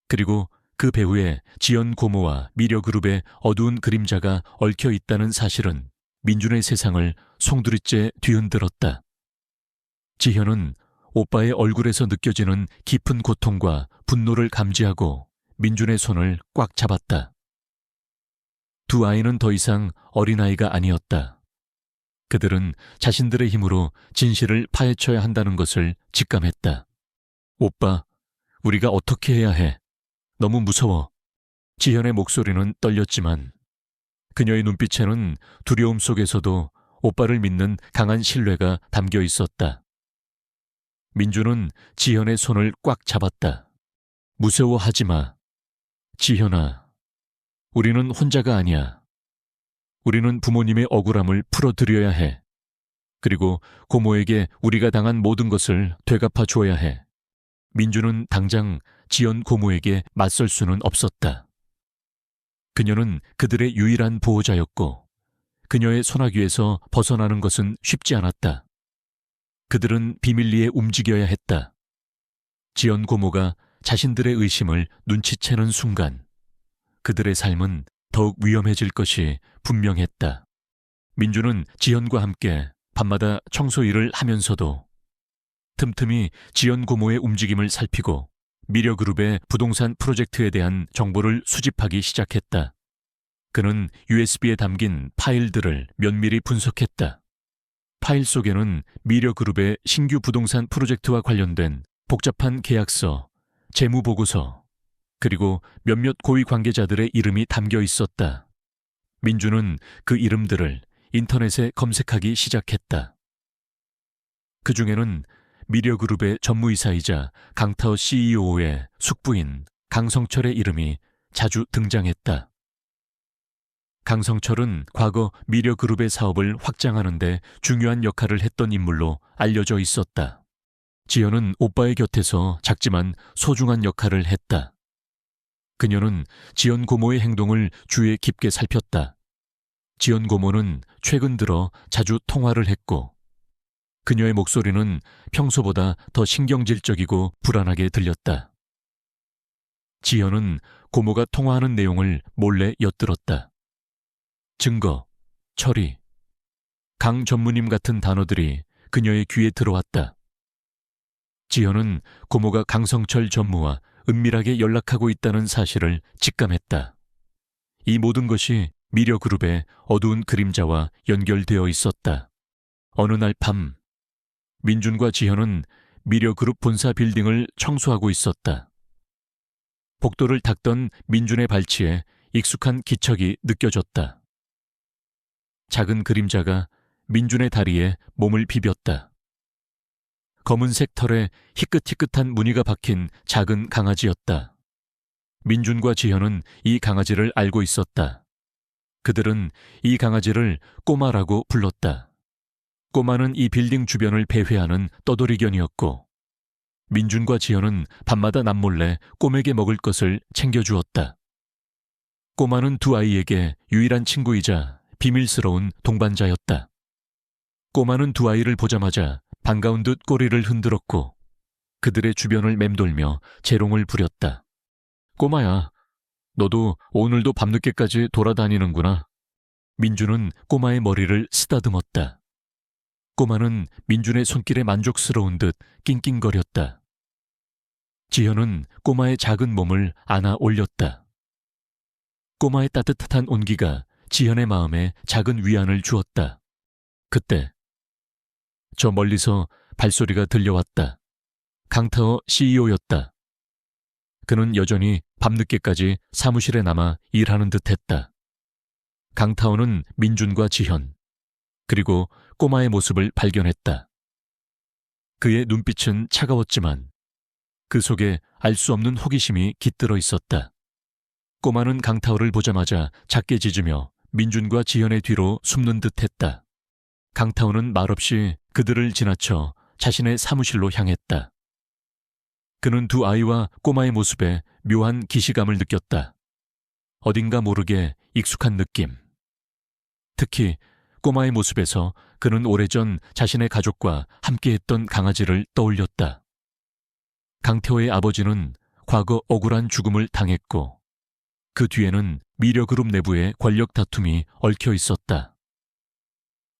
그리고 그 배후에 지연 고모와 미려그룹의 어두운 그림자가 얽혀 있다는 사실은 민준의 세상을 송두리째 뒤흔들었다. 지현은 오빠의 얼굴에서 느껴지는 깊은 고통과 분노를 감지하고 민준의 손을 꽉 잡았다. 두 아이는 더 이상 어린아이가 아니었다. 그들은 자신들의 힘으로 진실을 파헤쳐야 한다는 것을 직감했다. 오빠, 우리가 어떻게 해야 해? 너무 무서워. 지현의 목소리는 떨렸지만 그녀의 눈빛에는 두려움 속에서도 오빠를 믿는 강한 신뢰가 담겨 있었다. 민주는 지현의 손을 꽉 잡았다. 무서워하지 마. 지현아, 우리는 혼자가 아니야. 우리는 부모님의 억울함을 풀어드려야 해. 그리고 고모에게 우리가 당한 모든 것을 되갚아 줘야 해. 민주는 당장 지연 고모에게 맞설 수는 없었다. 그녀는 그들의 유일한 보호자였고 그녀의 소나귀에서 벗어나는 것은 쉽지 않았다. 그들은 비밀리에 움직여야 했다. 지연 고모가 자신들의 의심을 눈치채는 순간 그들의 삶은 더욱 위험해질 것이 분명했다. 민주는 지연과 함께 밤마다 청소 일을 하면서도 틈틈이 지연 고모의 움직임을 살피고 미려그룹의 부동산 프로젝트에 대한 정보를 수집하기 시작했다. 그는 USB에 담긴 파일들을 면밀히 분석했다. 파일 속에는 미려그룹의 신규 부동산 프로젝트와 관련된 복잡한 계약서, 재무보고서, 그리고 몇몇 고위 관계자들의 이름이 담겨 있었다. 민주는 그 이름들을 인터넷에 검색하기 시작했다. 그 중에는 미려그룹의 전무이사이자 강타워 CEO의 숙부인 강성철의 이름이 자주 등장했다. 강성철은 과거 미려그룹의 사업을 확장하는 데 중요한 역할을 했던 인물로 알려져 있었다. 지연은 오빠의 곁에서 작지만 소중한 역할을 했다. 그녀는 지연 고모의 행동을 주의 깊게 살폈다. 지연 고모는 최근 들어 자주 통화를 했고 그녀의 목소리는 평소보다 더 신경질적이고 불안하게 들렸다. 지연은 고모가 통화하는 내용을 몰래 엿들었다. 증거, 처리, 강 전무님 같은 단어들이 그녀의 귀에 들어왔다. 지연은 고모가 강성철 전무와 은밀하게 연락하고 있다는 사실을 직감했다. 이 모든 것이 미려그룹의 어두운 그림자와 연결되어 있었다. 어느 날 밤, 민준과 지현은 미려그룹 본사 빌딩을 청소하고 있었다. 복도를 닦던 민준의 발치에 익숙한 기척이 느껴졌다. 작은 그림자가 민준의 다리에 몸을 비볐다. 검은색 털에 희끗희끗한 무늬가 박힌 작은 강아지였다. 민준과 지현은 이 강아지를 알고 있었다. 그들은 이 강아지를 꼬마라고 불렀다. 꼬마는 이 빌딩 주변을 배회하는 떠돌이견이었고 민준과 지현은 밤마다 남몰래 꼬매게 먹을 것을 챙겨주었다. 꼬마는 두 아이에게 유일한 친구이자 비밀스러운 동반자였다. 꼬마는 두 아이를 보자마자 반가운 듯 꼬리를 흔들었고 그들의 주변을 맴돌며 재롱을 부렸다. 꼬마야, 너도 오늘도 밤늦게까지 돌아다니는구나. 민주는 꼬마의 머리를 쓰다듬었다. 꼬마는 민준의 손길에 만족스러운 듯 낑낑거렸다. 지현은 꼬마의 작은 몸을 안아 올렸다. 꼬마의 따뜻한 온기가 지현의 마음에 작은 위안을 주었다. 그때 저 멀리서 발소리가 들려왔다. 강타어 CEO였다. 그는 여전히 밤늦게까지 사무실에 남아 일하는 듯했다. 강타오는 민준과 지현, 그리고 꼬마의 모습을 발견했다. 그의 눈빛은 차가웠지만 그 속에 알 수 없는 호기심이 깃들어 있었다. 꼬마는 강타오를 보자마자 작게 짖으며 민준과 지현의 뒤로 숨는 듯했다. 강타오는 말없이 그들을 지나쳐 자신의 사무실로 향했다. 그는 두 아이와 꼬마의 모습에 묘한 기시감을 느꼈다. 어딘가 모르게 익숙한 느낌. 특히 꼬마의 모습에서 그는 오래전 자신의 가족과 함께했던 강아지를 떠올렸다. 강태호의 아버지는 과거 억울한 죽음을 당했고 그 뒤에는 미려그룹 내부의 권력 다툼이 얽혀 있었다.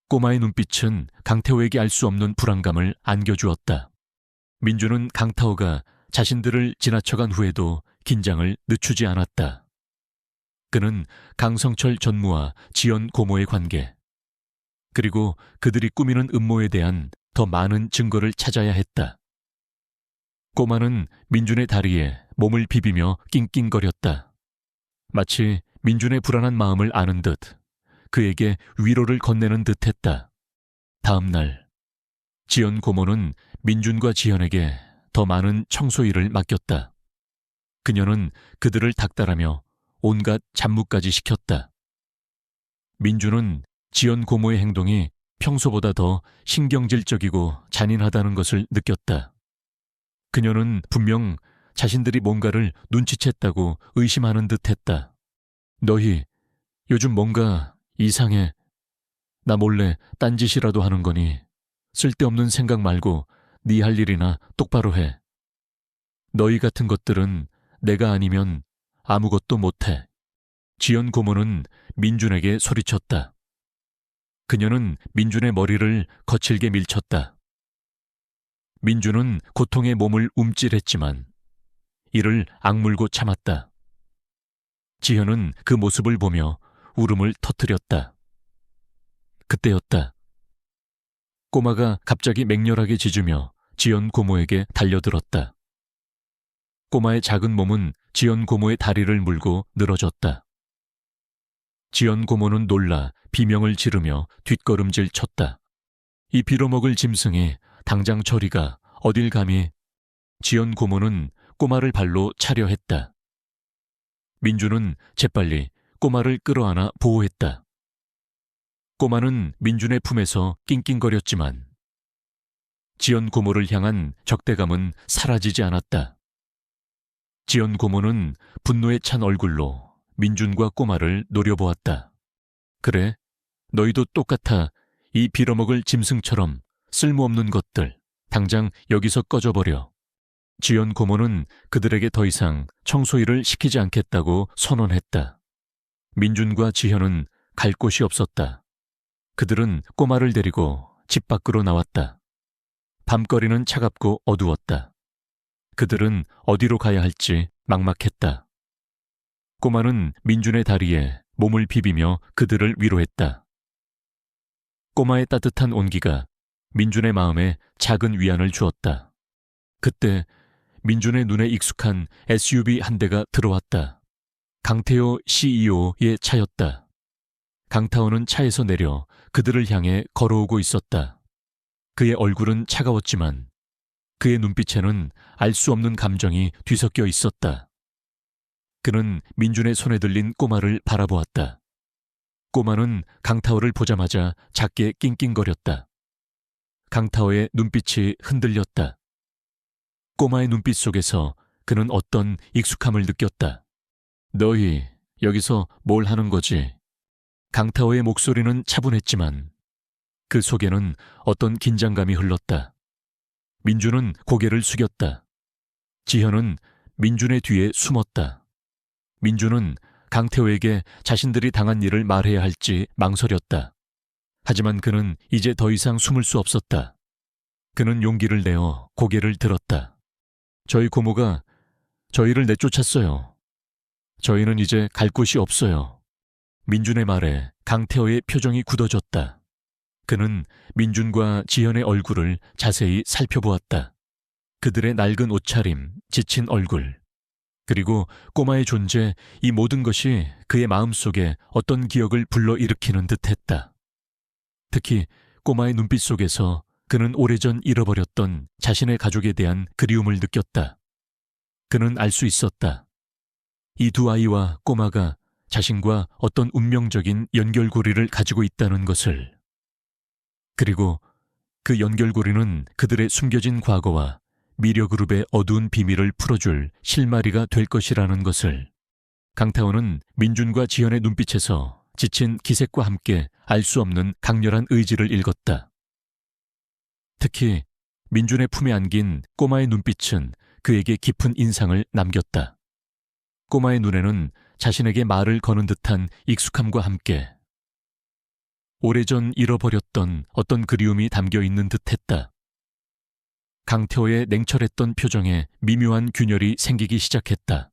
꼬마의 눈빛은 강태호에게 알 수 없는 불안감을 안겨주었다. 민주는 강타오가 자신들을 지나쳐간 후에도 긴장을 늦추지 않았다. 그는 강성철 전무와 지연 고모의 관계, 그리고 그들이 꾸미는 음모에 대한 더 많은 증거를 찾아야 했다. 꼬마는 민준의 다리에 몸을 비비며 낑낑거렸다. 마치 민준의 불안한 마음을 아는 듯 그에게 위로를 건네는 듯했다. 다음 날 지연 고모는 민준과 지연에게 더 많은 청소 일을 맡겼다. 그녀는 그들을 닥달하며 온갖 잡무까지 시켰다. 민준은 지연 고모의 행동이 평소보다 더 신경질적이고 잔인하다는 것을 느꼈다. 그녀는 분명 자신들이 뭔가를 눈치챘다고 의심하는 듯했다. 너희 요즘 뭔가 이상해. 나 몰래 딴짓이라도 하는 거니 쓸데없는 생각 말고 네 할 일이나 똑바로 해. 너희 같은 것들은 내가 아니면 아무것도 못해. 지연 고모는 민준에게 소리쳤다. 그녀는 민준의 머리를 거칠게 밀쳤다. 민준은 고통에 몸을 움찔했지만 이를 악물고 참았다. 지현은 그 모습을 보며 울음을 터뜨렸다. 그때였다. 꼬마가 갑자기 맹렬하게 짖으며 지연 고모에게 달려들었다. 꼬마의 작은 몸은 지연 고모의 다리를 물고 늘어졌다. 지연 고모는 놀라 비명을 지르며 뒷걸음질 쳤다. 이 빌어먹을 짐승이 당장 저리가 어딜 감히. 지연 고모는 꼬마를 발로 차려 했다. 민준은 재빨리 꼬마를 끌어안아 보호했다. 꼬마는 민준의 품에서 낑낑거렸지만 지연 고모를 향한 적대감은 사라지지 않았다. 지연 고모는 분노에 찬 얼굴로 민준과 꼬마를 노려보았다. 그래, 너희도 똑같아. 이 빌어먹을 짐승처럼 쓸모없는 것들, 당장 여기서 꺼져버려. 지연 고모는 그들에게 더 이상 청소일을 시키지 않겠다고 선언했다. 민준과 지현은 갈 곳이 없었다. 그들은 꼬마를 데리고 집 밖으로 나왔다. 밤거리는 차갑고 어두웠다. 그들은 어디로 가야 할지 막막했다. 꼬마는 민준의 다리에 몸을 비비며 그들을 위로했다. 꼬마의 따뜻한 온기가 민준의 마음에 작은 위안을 주었다. 그때 민준의 눈에 익숙한 SUV 한 대가 들어왔다. 강태호 CEO의 차였다. 강타오는 차에서 내려 그들을 향해 걸어오고 있었다. 그의 얼굴은 차가웠지만 그의 눈빛에는 알 수 없는 감정이 뒤섞여 있었다. 그는 민준의 손에 들린 꼬마를 바라보았다. 꼬마는 강타오를 보자마자 작게 낑낑거렸다. 강타오의 눈빛이 흔들렸다. 꼬마의 눈빛 속에서 그는 어떤 익숙함을 느꼈다. 너희 여기서 뭘 하는 거지? 강타오의 목소리는 차분했지만 그 속에는 어떤 긴장감이 흘렀다. 민준은 고개를 숙였다. 지현은 민준의 뒤에 숨었다. 민주는 강태호에게 자신들이 당한 일을 말해야 할지 망설였다. 하지만 그는 이제 더 이상 숨을 수 없었다. 그는 용기를 내어 고개를 들었다. 저희 고모가 저희를 내쫓았어요. 저희는 이제 갈 곳이 없어요. 민준의 말에 강태호의 표정이 굳어졌다. 그는 민준과 지현의 얼굴을 자세히 살펴보았다. 그들의 낡은 옷차림, 지친 얼굴, 그리고 꼬마의 존재, 이 모든 것이 그의 마음속에 어떤 기억을 불러일으키는 듯했다. 특히 꼬마의 눈빛 속에서 그는 오래전 잃어버렸던 자신의 가족에 대한 그리움을 느꼈다. 그는 알 수 있었다. 이 두 아이와 꼬마가 자신과 어떤 운명적인 연결고리를 가지고 있다는 것을. 그리고 그 연결고리는 그들의 숨겨진 과거와 미려그룹의 어두운 비밀을 풀어줄 실마리가 될 것이라는 것을. 강태호는 민준과 지현의 눈빛에서 지친 기색과 함께 알 수 없는 강렬한 의지를 읽었다. 특히 민준의 품에 안긴 꼬마의 눈빛은 그에게 깊은 인상을 남겼다. 꼬마의 눈에는 자신에게 말을 거는 듯한 익숙함과 함께 오래전 잃어버렸던 어떤 그리움이 담겨 있는 듯했다. 강태호의 냉철했던 표정에 미묘한 균열이 생기기 시작했다.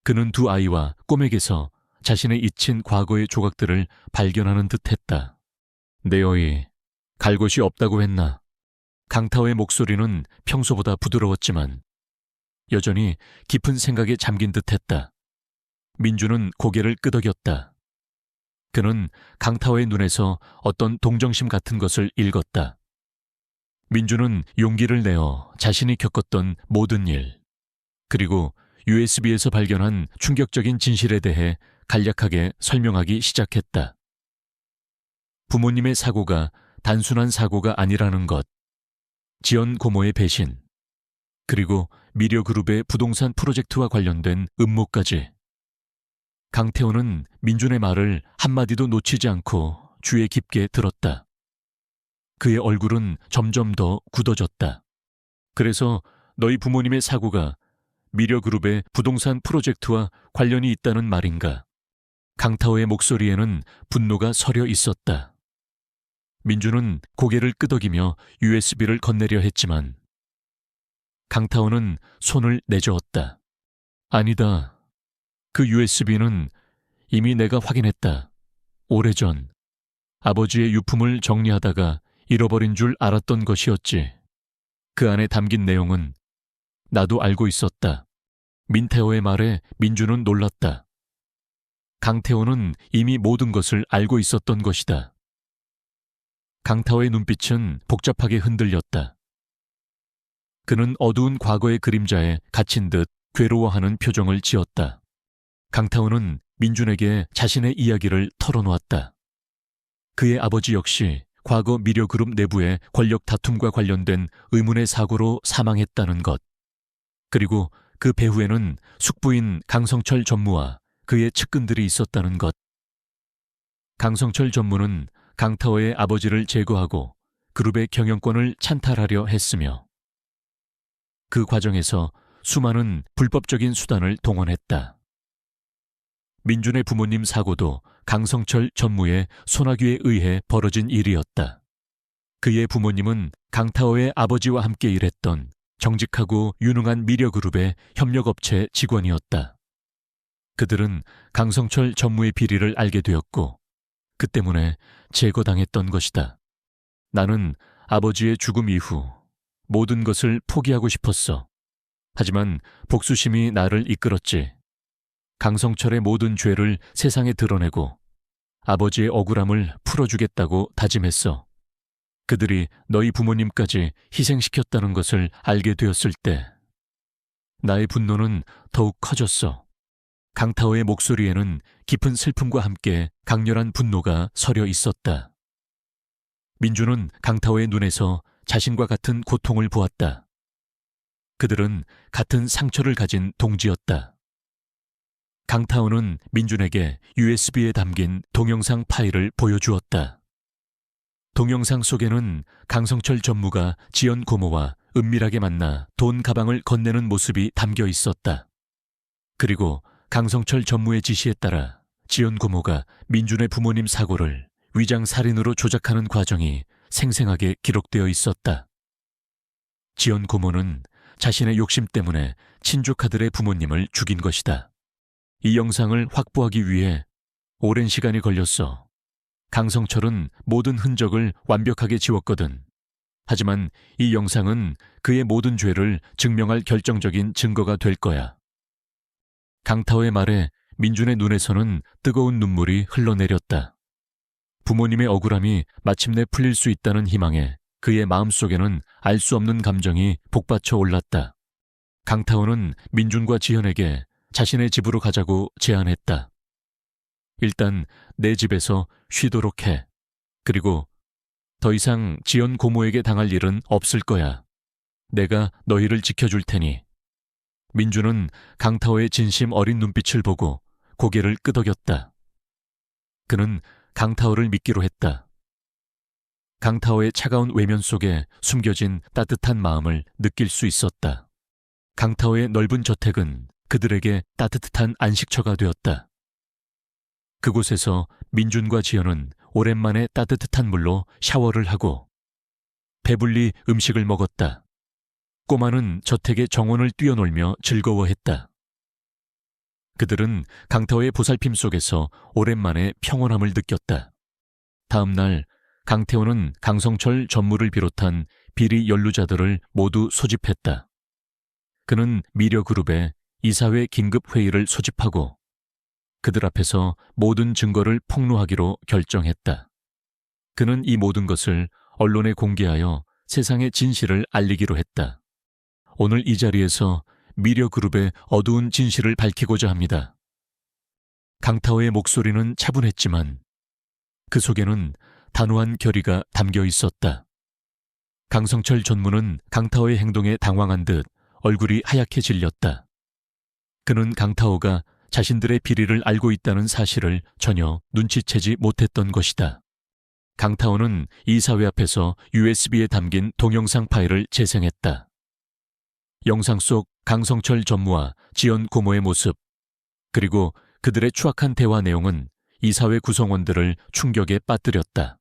그는 두 아이와 꼬맥에서 자신의 잊힌 과거의 조각들을 발견하는 듯했다. 내 어이, 갈 곳이 없다고 했나? 강태호의 목소리는 평소보다 부드러웠지만 여전히 깊은 생각에 잠긴 듯했다. 민주는 고개를 끄덕였다. 그는 강태호의 눈에서 어떤 동정심 같은 것을 읽었다. 민주는 용기를 내어 자신이 겪었던 모든 일, 그리고 USB에서 발견한 충격적인 진실에 대해 간략하게 설명하기 시작했다. 부모님의 사고가 단순한 사고가 아니라는 것, 지연 고모의 배신, 그리고 미려그룹의 부동산 프로젝트와 관련된 음모까지. 강태호는 민준의 말을 한마디도 놓치지 않고 귀에 깊게 들었다. 그의 얼굴은 점점 더 굳어졌다. 그래서 너희 부모님의 사고가 미려그룹의 부동산 프로젝트와 관련이 있다는 말인가? 강태호의 목소리에는 분노가 서려 있었다. 민준은 고개를 끄덕이며 USB를 건네려 했지만 강태호는 손을 내저었다. 아니다. 그 USB는 이미 내가 확인했다. 오래전 아버지의 유품을 정리하다가 잃어버린 줄 알았던 것이었지. 그 안에 담긴 내용은 나도 알고 있었다. 민태호의 말에 민준은 놀랐다. 강태호는 이미 모든 것을 알고 있었던 것이다. 강태호의 눈빛은 복잡하게 흔들렸다. 그는 어두운 과거의 그림자에 갇힌 듯 괴로워하는 표정을 지었다. 강태호는 민준에게 자신의 이야기를 털어놓았다. 그의 아버지 역시 과거 미려그룹 내부의 권력 다툼과 관련된 의문의 사고로 사망했다는 것. 그리고 그 배후에는 숙부인 강성철 전무와 그의 측근들이 있었다는 것. 강성철 전무는 강태호의 아버지를 제거하고 그룹의 경영권을 찬탈하려 했으며 그 과정에서 수많은 불법적인 수단을 동원했다. 민준의 부모님 사고도 강성철 전무의 손아귀에 의해 벌어진 일이었다. 그의 부모님은 강태호의 아버지와 함께 일했던 정직하고 유능한 미려그룹의 협력업체 직원이었다. 그들은 강성철 전무의 비리를 알게 되었고 그 때문에 제거당했던 것이다. 나는 아버지의 죽음 이후 모든 것을 포기하고 싶었어. 하지만 복수심이 나를 이끌었지. 강성철의 모든 죄를 세상에 드러내고 아버지의 억울함을 풀어주겠다고 다짐했어. 그들이 너희 부모님까지 희생시켰다는 것을 알게 되었을 때 나의 분노는 더욱 커졌어. 강태호의 목소리에는 깊은 슬픔과 함께 강렬한 분노가 서려 있었다. 민주는 강태호의 눈에서 자신과 같은 고통을 보았다. 그들은 같은 상처를 가진 동지였다. 강태호는 민준에게 USB에 담긴 동영상 파일을 보여주었다. 동영상 속에는 강성철 전무가 지연 고모와 은밀하게 만나 돈 가방을 건네는 모습이 담겨 있었다. 그리고 강성철 전무의 지시에 따라 지연 고모가 민준의 부모님 사고를 위장 살인으로 조작하는 과정이 생생하게 기록되어 있었다. 지연 고모는 자신의 욕심 때문에 친족아들의 부모님을 죽인 것이다. 이 영상을 확보하기 위해 오랜 시간이 걸렸어. 강성철은 모든 흔적을 완벽하게 지웠거든. 하지만 이 영상은 그의 모든 죄를 증명할 결정적인 증거가 될 거야. 강타오의 말에 민준의 눈에서는 뜨거운 눈물이 흘러내렸다. 부모님의 억울함이 마침내 풀릴 수 있다는 희망에 그의 마음속에는 알 수 없는 감정이 복받쳐 올랐다. 강타오는 민준과 지현에게 자신의 집으로 가자고 제안했다. 일단 내 집에서 쉬도록 해. 그리고 더 이상 지연 고모에게 당할 일은 없을 거야. 내가 너희를 지켜줄 테니. 민준은 강타오의 진심 어린 눈빛을 보고 고개를 끄덕였다. 그는 강타오를 믿기로 했다. 강타오의 차가운 외면 속에 숨겨진 따뜻한 마음을 느낄 수 있었다. 강타오의 넓은 저택은 그들에게 따뜻한 안식처가 되었다. 그곳에서 민준과 지연은 오랜만에 따뜻한 물로 샤워를 하고 배불리 음식을 먹었다. 꼬마는 저택의 정원을 뛰어놀며 즐거워했다. 그들은 강타오의 보살핌 속에서 오랜만에 평온함을 느꼈다. 다음 날 강태호는 강성철 전무를 비롯한 비리 연루자들을 모두 소집했다. 그는 미려그룹에 이사회 긴급회의를 소집하고 그들 앞에서 모든 증거를 폭로하기로 결정했다. 그는 이 모든 것을 언론에 공개하여 세상의 진실을 알리기로 했다. 오늘 이 자리에서 미려그룹의 어두운 진실을 밝히고자 합니다. 강타오의 목소리는 차분했지만 그 속에는 단호한 결의가 담겨 있었다. 강성철 전무는 강타오의 행동에 당황한 듯 얼굴이 하얗게 질렸다. 그는 강타오가 자신들의 비리를 알고 있다는 사실을 전혀 눈치채지 못했던 것이다. 강타오는 이사회 앞에서 USB에 담긴 동영상 파일을 재생했다. 영상 속 강성철 전무와 지연 고모의 모습, 그리고 그들의 추악한 대화 내용은 이사회 구성원들을 충격에 빠뜨렸다.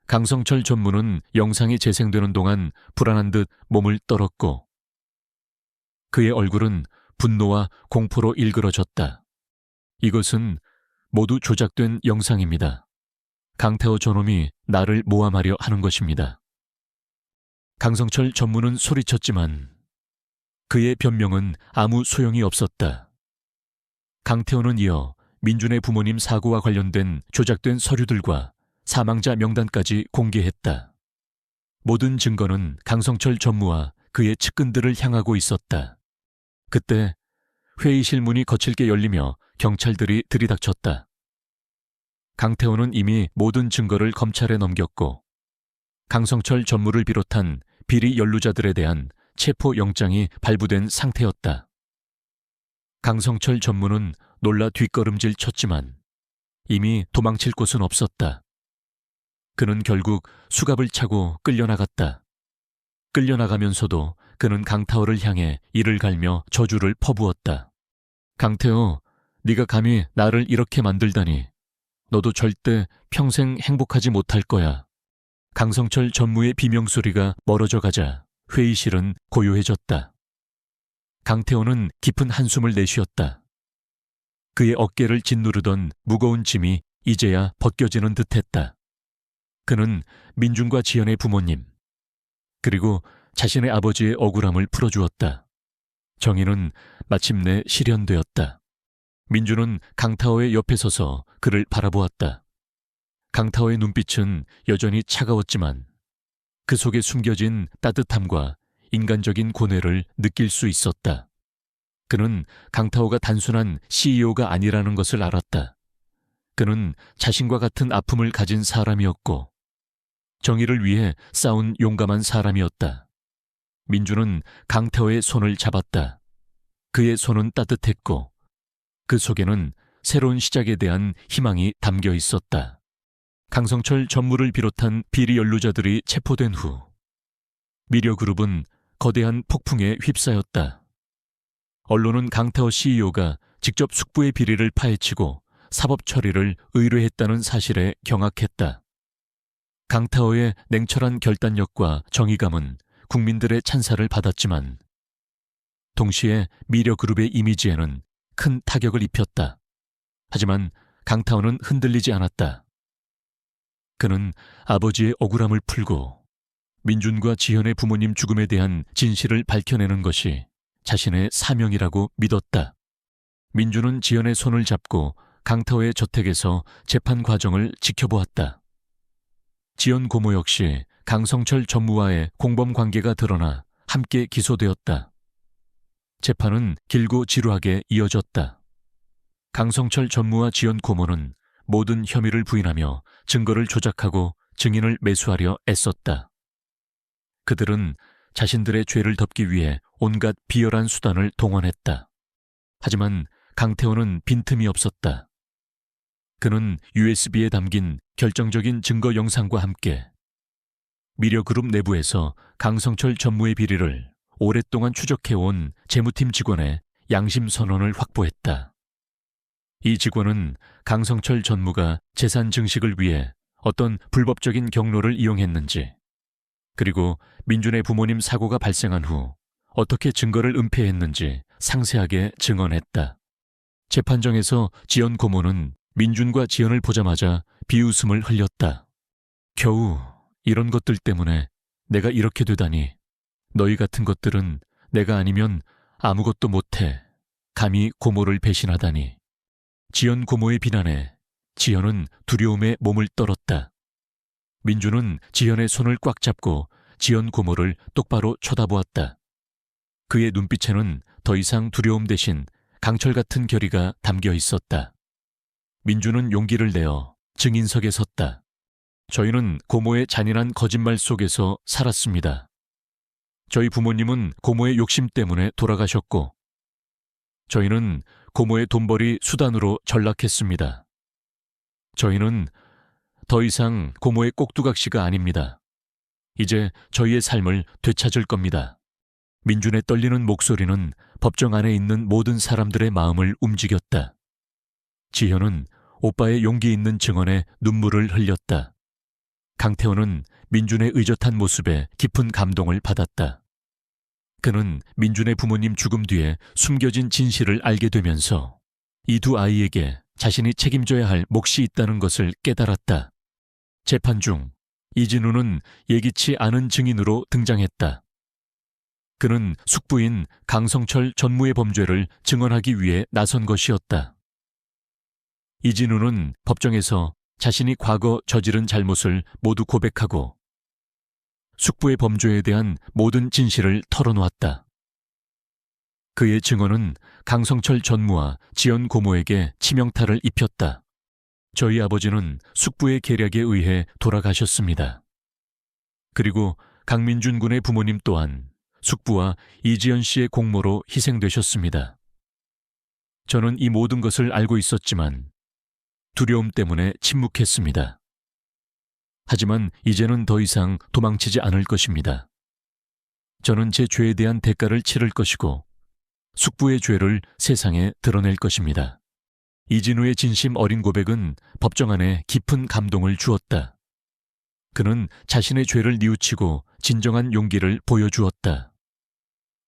강성철 전무는 영상이 재생되는 동안 불안한 듯 몸을 떨었고 그의 얼굴은 분노와 공포로 일그러졌다. 이것은 모두 조작된 영상입니다. 강태호 저놈이 나를 모함하려 하는 것입니다. 강성철 전무는 소리쳤지만 그의 변명은 아무 소용이 없었다. 강태호는 이어 민준의 부모님 사고와 관련된 조작된 서류들과 사망자 명단까지 공개했다. 모든 증거는 강성철 전무와 그의 측근들을 향하고 있었다. 그때 회의실 문이 거칠게 열리며 경찰들이 들이닥쳤다. 강태호는 이미 모든 증거를 검찰에 넘겼고 강성철 전무를 비롯한 비리 연루자들에 대한 체포영장이 발부된 상태였다. 강성철 전무는 놀라 뒷걸음질 쳤지만 이미 도망칠 곳은 없었다. 그는 결국 수갑을 차고 끌려나갔다. 끌려나가면서도 그는 강타오를 향해 이를 갈며 저주를 퍼부었다. 강태호, 네가 감히 나를 이렇게 만들다니. 너도 절대 평생 행복하지 못할 거야. 강성철 전무의 비명소리가 멀어져 가자 회의실은 고요해졌다. 강태호는 깊은 한숨을 내쉬었다. 그의 어깨를 짓누르던 무거운 짐이 이제야 벗겨지는 듯했다. 그는 민준과 지연의 부모님, 그리고 자신의 아버지의 억울함을 풀어주었다. 정의는 마침내 실현되었다. 민준은 강타오의 옆에 서서 그를 바라보았다. 강타오의 눈빛은 여전히 차가웠지만 그 속에 숨겨진 따뜻함과 인간적인 고뇌를 느낄 수 있었다. 그는 강타오가 단순한 CEO가 아니라는 것을 알았다. 그는 자신과 같은 아픔을 가진 사람이었고 정의를 위해 싸운 용감한 사람이었다. 민준은 강태호의 손을 잡았다. 그의 손은 따뜻했고 그 속에는 새로운 시작에 대한 희망이 담겨 있었다. 강성철 전무를 비롯한 비리 연루자들이 체포된 후 미려그룹은 거대한 폭풍에 휩싸였다. 언론은 강타오 CEO가 직접 숙부의 비리를 파헤치고 사법 처리를 의뢰했다는 사실에 경악했다. 강타오의 냉철한 결단력과 정의감은 국민들의 찬사를 받았지만 동시에 미려그룹의 이미지에는 큰 타격을 입혔다. 하지만 강타오는 흔들리지 않았다. 그는 아버지의 억울함을 풀고 민준과 지현의 부모님 죽음에 대한 진실을 밝혀내는 것이 자신의 사명이라고 믿었다. 민준은 지현의 손을 잡고 강타오의 저택에서 재판 과정을 지켜보았다. 지현 고모 역시 강성철 전무와의 공범 관계가 드러나 함께 기소되었다. 재판은 길고 지루하게 이어졌다. 강성철 전무와 지현 고모는 모든 혐의를 부인하며 증거를 조작하고 증인을 매수하려 애썼다. 그들은 자신들의 죄를 덮기 위해 온갖 비열한 수단을 동원했다. 하지만 강태호는 빈틈이 없었다. 그는 USB에 담긴 결정적인 증거 영상과 함께 미려그룹 내부에서 강성철 전무의 비리를 오랫동안 추적해온 재무팀 직원의 양심 선언을 확보했다. 이 직원은 강성철 전무가 재산 증식을 위해 어떤 불법적인 경로를 이용했는지, 그리고 민준의 부모님 사고가 발생한 후 어떻게 증거를 은폐했는지 상세하게 증언했다. 재판정에서 지연 고모는 민준과 지연을 보자마자 비웃음을 흘렸다. 겨우 이런 것들 때문에 내가 이렇게 되다니. 너희 같은 것들은 내가 아니면 아무것도 못해. 감히 고모를 배신하다니. 지연 고모의 비난에 지연은 두려움에 몸을 떨었다. 민준은 지연의 손을 꽉 잡고 지연 고모를 똑바로 쳐다보았다. 그의 눈빛에는 더 이상 두려움 대신 강철 같은 결의가 담겨 있었다. 민준은 용기를 내어 증인석에 섰다. 저희는 고모의 잔인한 거짓말 속에서 살았습니다. 저희 부모님은 고모의 욕심 때문에 돌아가셨고, 저희는 고모의 돈벌이 수단으로 전락했습니다. 저희는 더 이상 고모의 꼭두각시가 아닙니다. 이제 저희의 삶을 되찾을 겁니다. 민준의 떨리는 목소리는 법정 안에 있는 모든 사람들의 마음을 움직였다. 지현은 오빠의 용기 있는 증언에 눈물을 흘렸다. 강태호는 민준의 의젓한 모습에 깊은 감동을 받았다. 그는 민준의 부모님 죽음 뒤에 숨겨진 진실을 알게 되면서 이 두 아이에게 자신이 책임져야 할 몫이 있다는 것을 깨달았다. 재판 중 이진우는 예기치 않은 증인으로 등장했다. 그는 숙부인 강성철 전무의 범죄를 증언하기 위해 나선 것이었다. 이진우는 법정에서 자신이 과거 저지른 잘못을 모두 고백하고 숙부의 범죄에 대한 모든 진실을 털어놓았다. 그의 증언은 강성철 전무와 지연 고모에게 치명타를 입혔다. 저희 아버지는 숙부의 계략에 의해 돌아가셨습니다. 그리고 강민준 군의 부모님 또한 숙부와 이지연 씨의 공모로 희생되셨습니다. 저는 이 모든 것을 알고 있었지만 두려움 때문에 침묵했습니다. 하지만 이제는 더 이상 도망치지 않을 것입니다. 저는 제 죄에 대한 대가를 치를 것이고 숙부의 죄를 세상에 드러낼 것입니다. 이진우의 진심 어린 고백은 법정 안에 깊은 감동을 주었다. 그는 자신의 죄를 뉘우치고 진정한 용기를 보여주었다.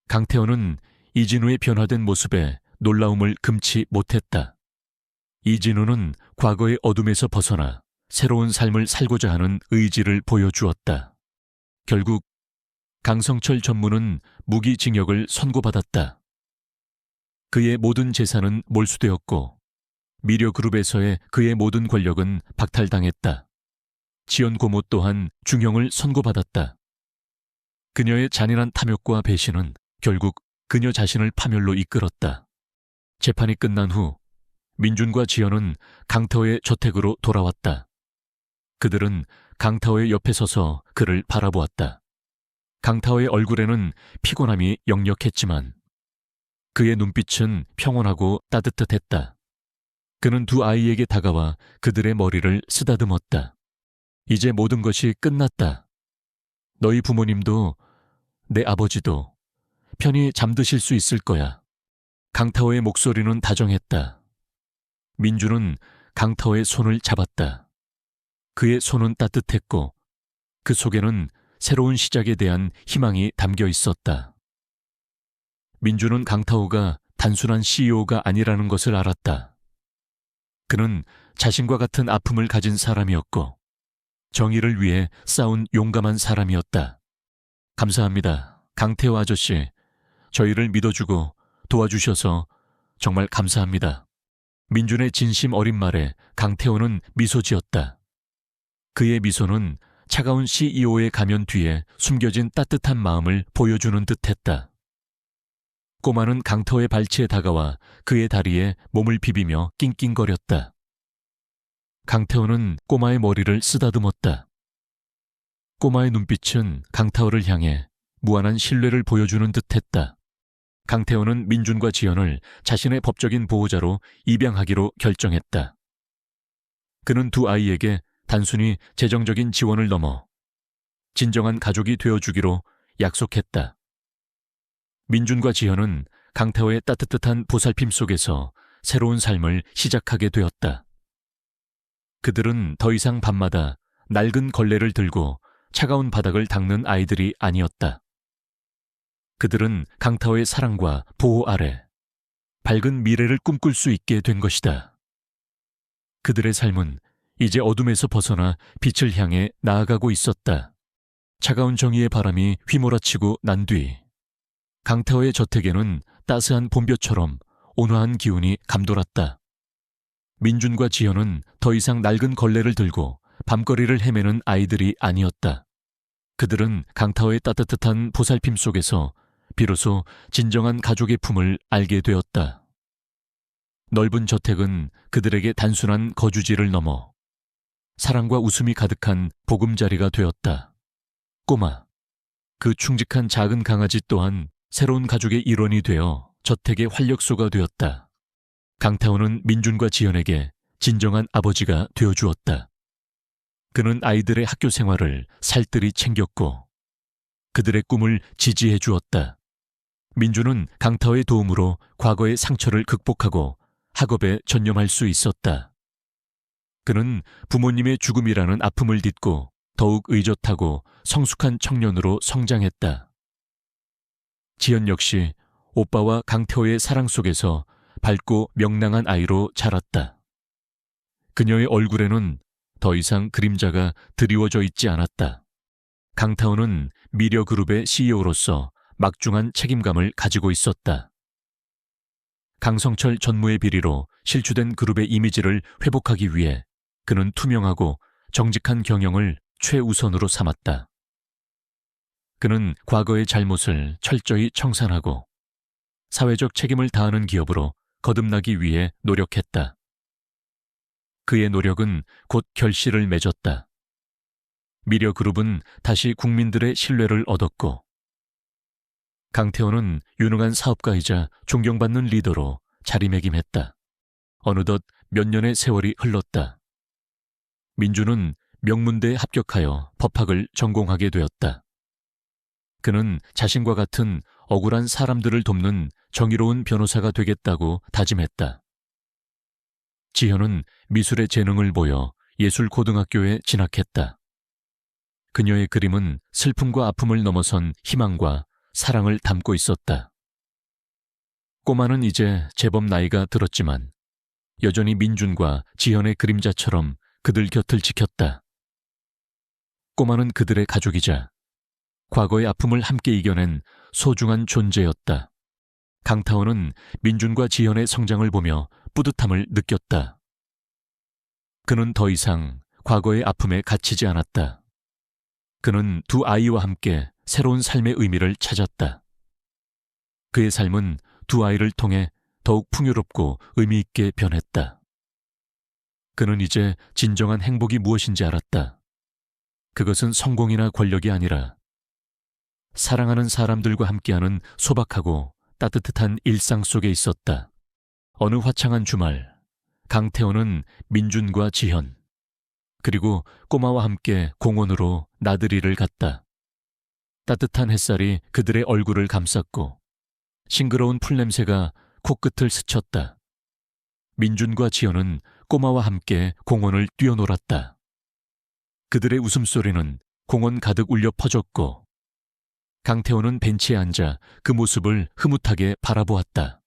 강태호는 이진우의 변화된 모습에 놀라움을 금치 못했다. 이진우는 과거의 어둠에서 벗어나 새로운 삶을 살고자 하는 의지를 보여주었다. 결국 강성철 전무는 무기징역을 선고받았다. 그의 모든 재산은 몰수되었고 미려그룹에서의 그의 모든 권력은 박탈당했다. 지연 고모 또한 중형을 선고받았다. 그녀의 잔인한 탐욕과 배신은 결국 그녀 자신을 파멸로 이끌었다. 재판이 끝난 후 민준과 지연은 강타오의 저택으로 돌아왔다. 그들은 강타오의 옆에 서서 그를 바라보았다. 강타오의 얼굴에는 피곤함이 역력했지만 그의 눈빛은 평온하고 따뜻했다. 그는 두 아이에게 다가와 그들의 머리를 쓰다듬었다. 이제 모든 것이 끝났다. 너희 부모님도 내 아버지도 편히 잠드실 수 있을 거야. 강타오의 목소리는 다정했다. 민주는 강타오의 손을 잡았다. 그의 손은 따뜻했고 그 속에는 새로운 시작에 대한 희망이 담겨 있었다. 민주는 강타오가 단순한 CEO가 아니라는 것을 알았다. 그는 자신과 같은 아픔을 가진 사람이었고 정의를 위해 싸운 용감한 사람이었다. 감사합니다. 강태호 아저씨, 저희를 믿어주고 도와주셔서 정말 감사합니다. 민준의 진심 어린 말에 강태호는 미소 지었다. 그의 미소는 차가운 CEO의 가면 뒤에 숨겨진 따뜻한 마음을 보여주는 듯했다. 꼬마는 강태호의 발치에 다가와 그의 다리에 몸을 비비며 낑낑거렸다. 강태호는 꼬마의 머리를 쓰다듬었다. 꼬마의 눈빛은 강태호를 향해 무한한 신뢰를 보여주는 듯했다. 강태호는 민준과 지연을 자신의 법적인 보호자로 입양하기로 결정했다. 그는 두 아이에게 단순히 재정적인 지원을 넘어 진정한 가족이 되어주기로 약속했다. 민준과 지연은 강태호의 따뜻한 보살핌 속에서 새로운 삶을 시작하게 되었다. 그들은 더 이상 밤마다 낡은 걸레를 들고 차가운 바닥을 닦는 아이들이 아니었다. 그들은 강태호의 사랑과 보호 아래 밝은 미래를 꿈꿀 수 있게 된 것이다. 그들의 삶은 이제 어둠에서 벗어나 빛을 향해 나아가고 있었다. 차가운 정의의 바람이 휘몰아치고 난 뒤 강태호의 저택에는 따스한 봄볕처럼 온화한 기운이 감돌았다. 민준과 지연은 더 이상 낡은 걸레를 들고 밤거리를 헤매는 아이들이 아니었다. 그들은 강태호의 따뜻한 보살핌 속에서 비로소 진정한 가족의 품을 알게 되었다. 넓은 저택은 그들에게 단순한 거주지를 넘어 사랑과 웃음이 가득한 보금자리가 되었다. 꼬마, 그 충직한 작은 강아지 또한 새로운 가족의 일원이 되어 저택의 활력소가 되었다. 강태호는 민준과 지연에게 진정한 아버지가 되어주었다. 그는 아이들의 학교 생활을 살뜰히 챙겼고 그들의 꿈을 지지해 주었다. 민준은 강태호의 도움으로 과거의 상처를 극복하고 학업에 전념할 수 있었다. 그는 부모님의 죽음이라는 아픔을 딛고 더욱 의젓하고 성숙한 청년으로 성장했다. 지연 역시 오빠와 강태호의 사랑 속에서 밝고 명랑한 아이로 자랐다. 그녀의 얼굴에는 더 이상 그림자가 드리워져 있지 않았다. 강태호는 미려그룹의 CEO로서 막중한 책임감을 가지고 있었다. 강성철 전무의 비리로 실추된 그룹의 이미지를 회복하기 위해 그는 투명하고 정직한 경영을 최우선으로 삼았다. 그는 과거의 잘못을 철저히 청산하고 사회적 책임을 다하는 기업으로 거듭나기 위해 노력했다. 그의 노력은 곧 결실을 맺었다. 미려그룹은 다시 국민들의 신뢰를 얻었고 강태호는 유능한 사업가이자 존경받는 리더로 자리매김했다. 어느덧 몇 년의 세월이 흘렀다. 민주는 명문대에 합격하여 법학을 전공하게 되었다. 그는 자신과 같은 억울한 사람들을 돕는 정의로운 변호사가 되겠다고 다짐했다. 지현은 미술의 재능을 보여 예술고등학교에 진학했다. 그녀의 그림은 슬픔과 아픔을 넘어선 희망과 사랑을 담고 있었다. 꼬마는 이제 제법 나이가 들었지만 여전히 민준과 지현의 그림자처럼 그들 곁을 지켰다. 꼬마는 그들의 가족이자 과거의 아픔을 함께 이겨낸 소중한 존재였다. 강태호는 민준과 지현의 성장을 보며 뿌듯함을 느꼈다. 그는 더 이상 과거의 아픔에 갇히지 않았다. 그는 두 아이와 함께 새로운 삶의 의미를 찾았다. 그의 삶은 두 아이를 통해 더욱 풍요롭고 의미 있게 변했다. 그는 이제 진정한 행복이 무엇인지 알았다. 그것은 성공이나 권력이 아니라 사랑하는 사람들과 함께하는 소박하고 따뜻한 일상 속에 있었다. 어느 화창한 주말, 강태호는 민준과 지현, 그리고 꼬마와 함께 공원으로 나들이를 갔다. 따뜻한 햇살이 그들의 얼굴을 감쌌고 싱그러운 풀냄새가 코끝을 스쳤다. 민준과 지연은 꼬마와 함께 공원을 뛰어놀았다. 그들의 웃음소리는 공원 가득 울려 퍼졌고 강태호는 벤치에 앉아 그 모습을 흐뭇하게 바라보았다.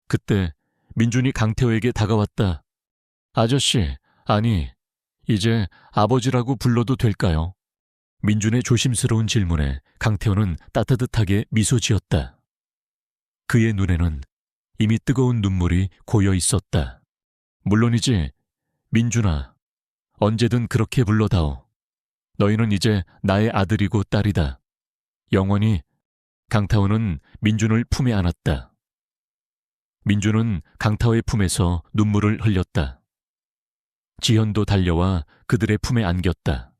그때 민준이 강태호에게 다가왔다. 아저씨, 아니, 이제 아버지라고 불러도 될까요? 민준의 조심스러운 질문에 강태호는 따뜻하게 미소 지었다. 그의 눈에는 이미 뜨거운 눈물이 고여 있었다. 물론이지, 민준아. 언제든 그렇게 불러다오. 너희는 이제 나의 아들이고 딸이다. 영원히. 강태호는 민준을 품에 안았다. 민준은 강태호의 품에서 눈물을 흘렸다. 지현도 달려와 그들의 품에 안겼다.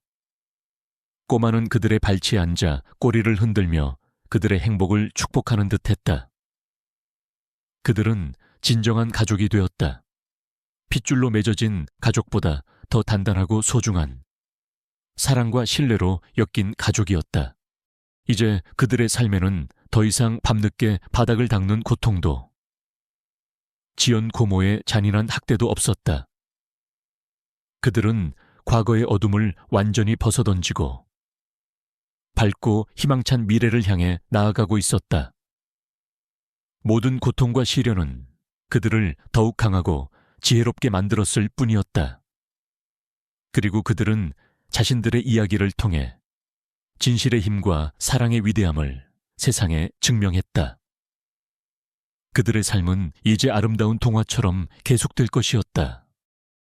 꼬마는 그들의 발치에 앉아 꼬리를 흔들며 그들의 행복을 축복하는 듯했다. 그들은 진정한 가족이 되었다. 핏줄로 맺어진 가족보다 더 단단하고 소중한 사랑과 신뢰로 엮인 가족이었다. 이제 그들의 삶에는 더 이상 밤늦게 바닥을 닦는 고통도 지연 고모의 잔인한 학대도 없었다. 그들은 과거의 어둠을 완전히 벗어던지고 밝고 희망찬 미래를 향해 나아가고 있었다. 모든 고통과 시련은 그들을 더욱 강하고 지혜롭게 만들었을 뿐이었다. 그리고 그들은 자신들의 이야기를 통해 진실의 힘과 사랑의 위대함을 세상에 증명했다. 그들의 삶은 이제 아름다운 동화처럼 계속될 것이었다.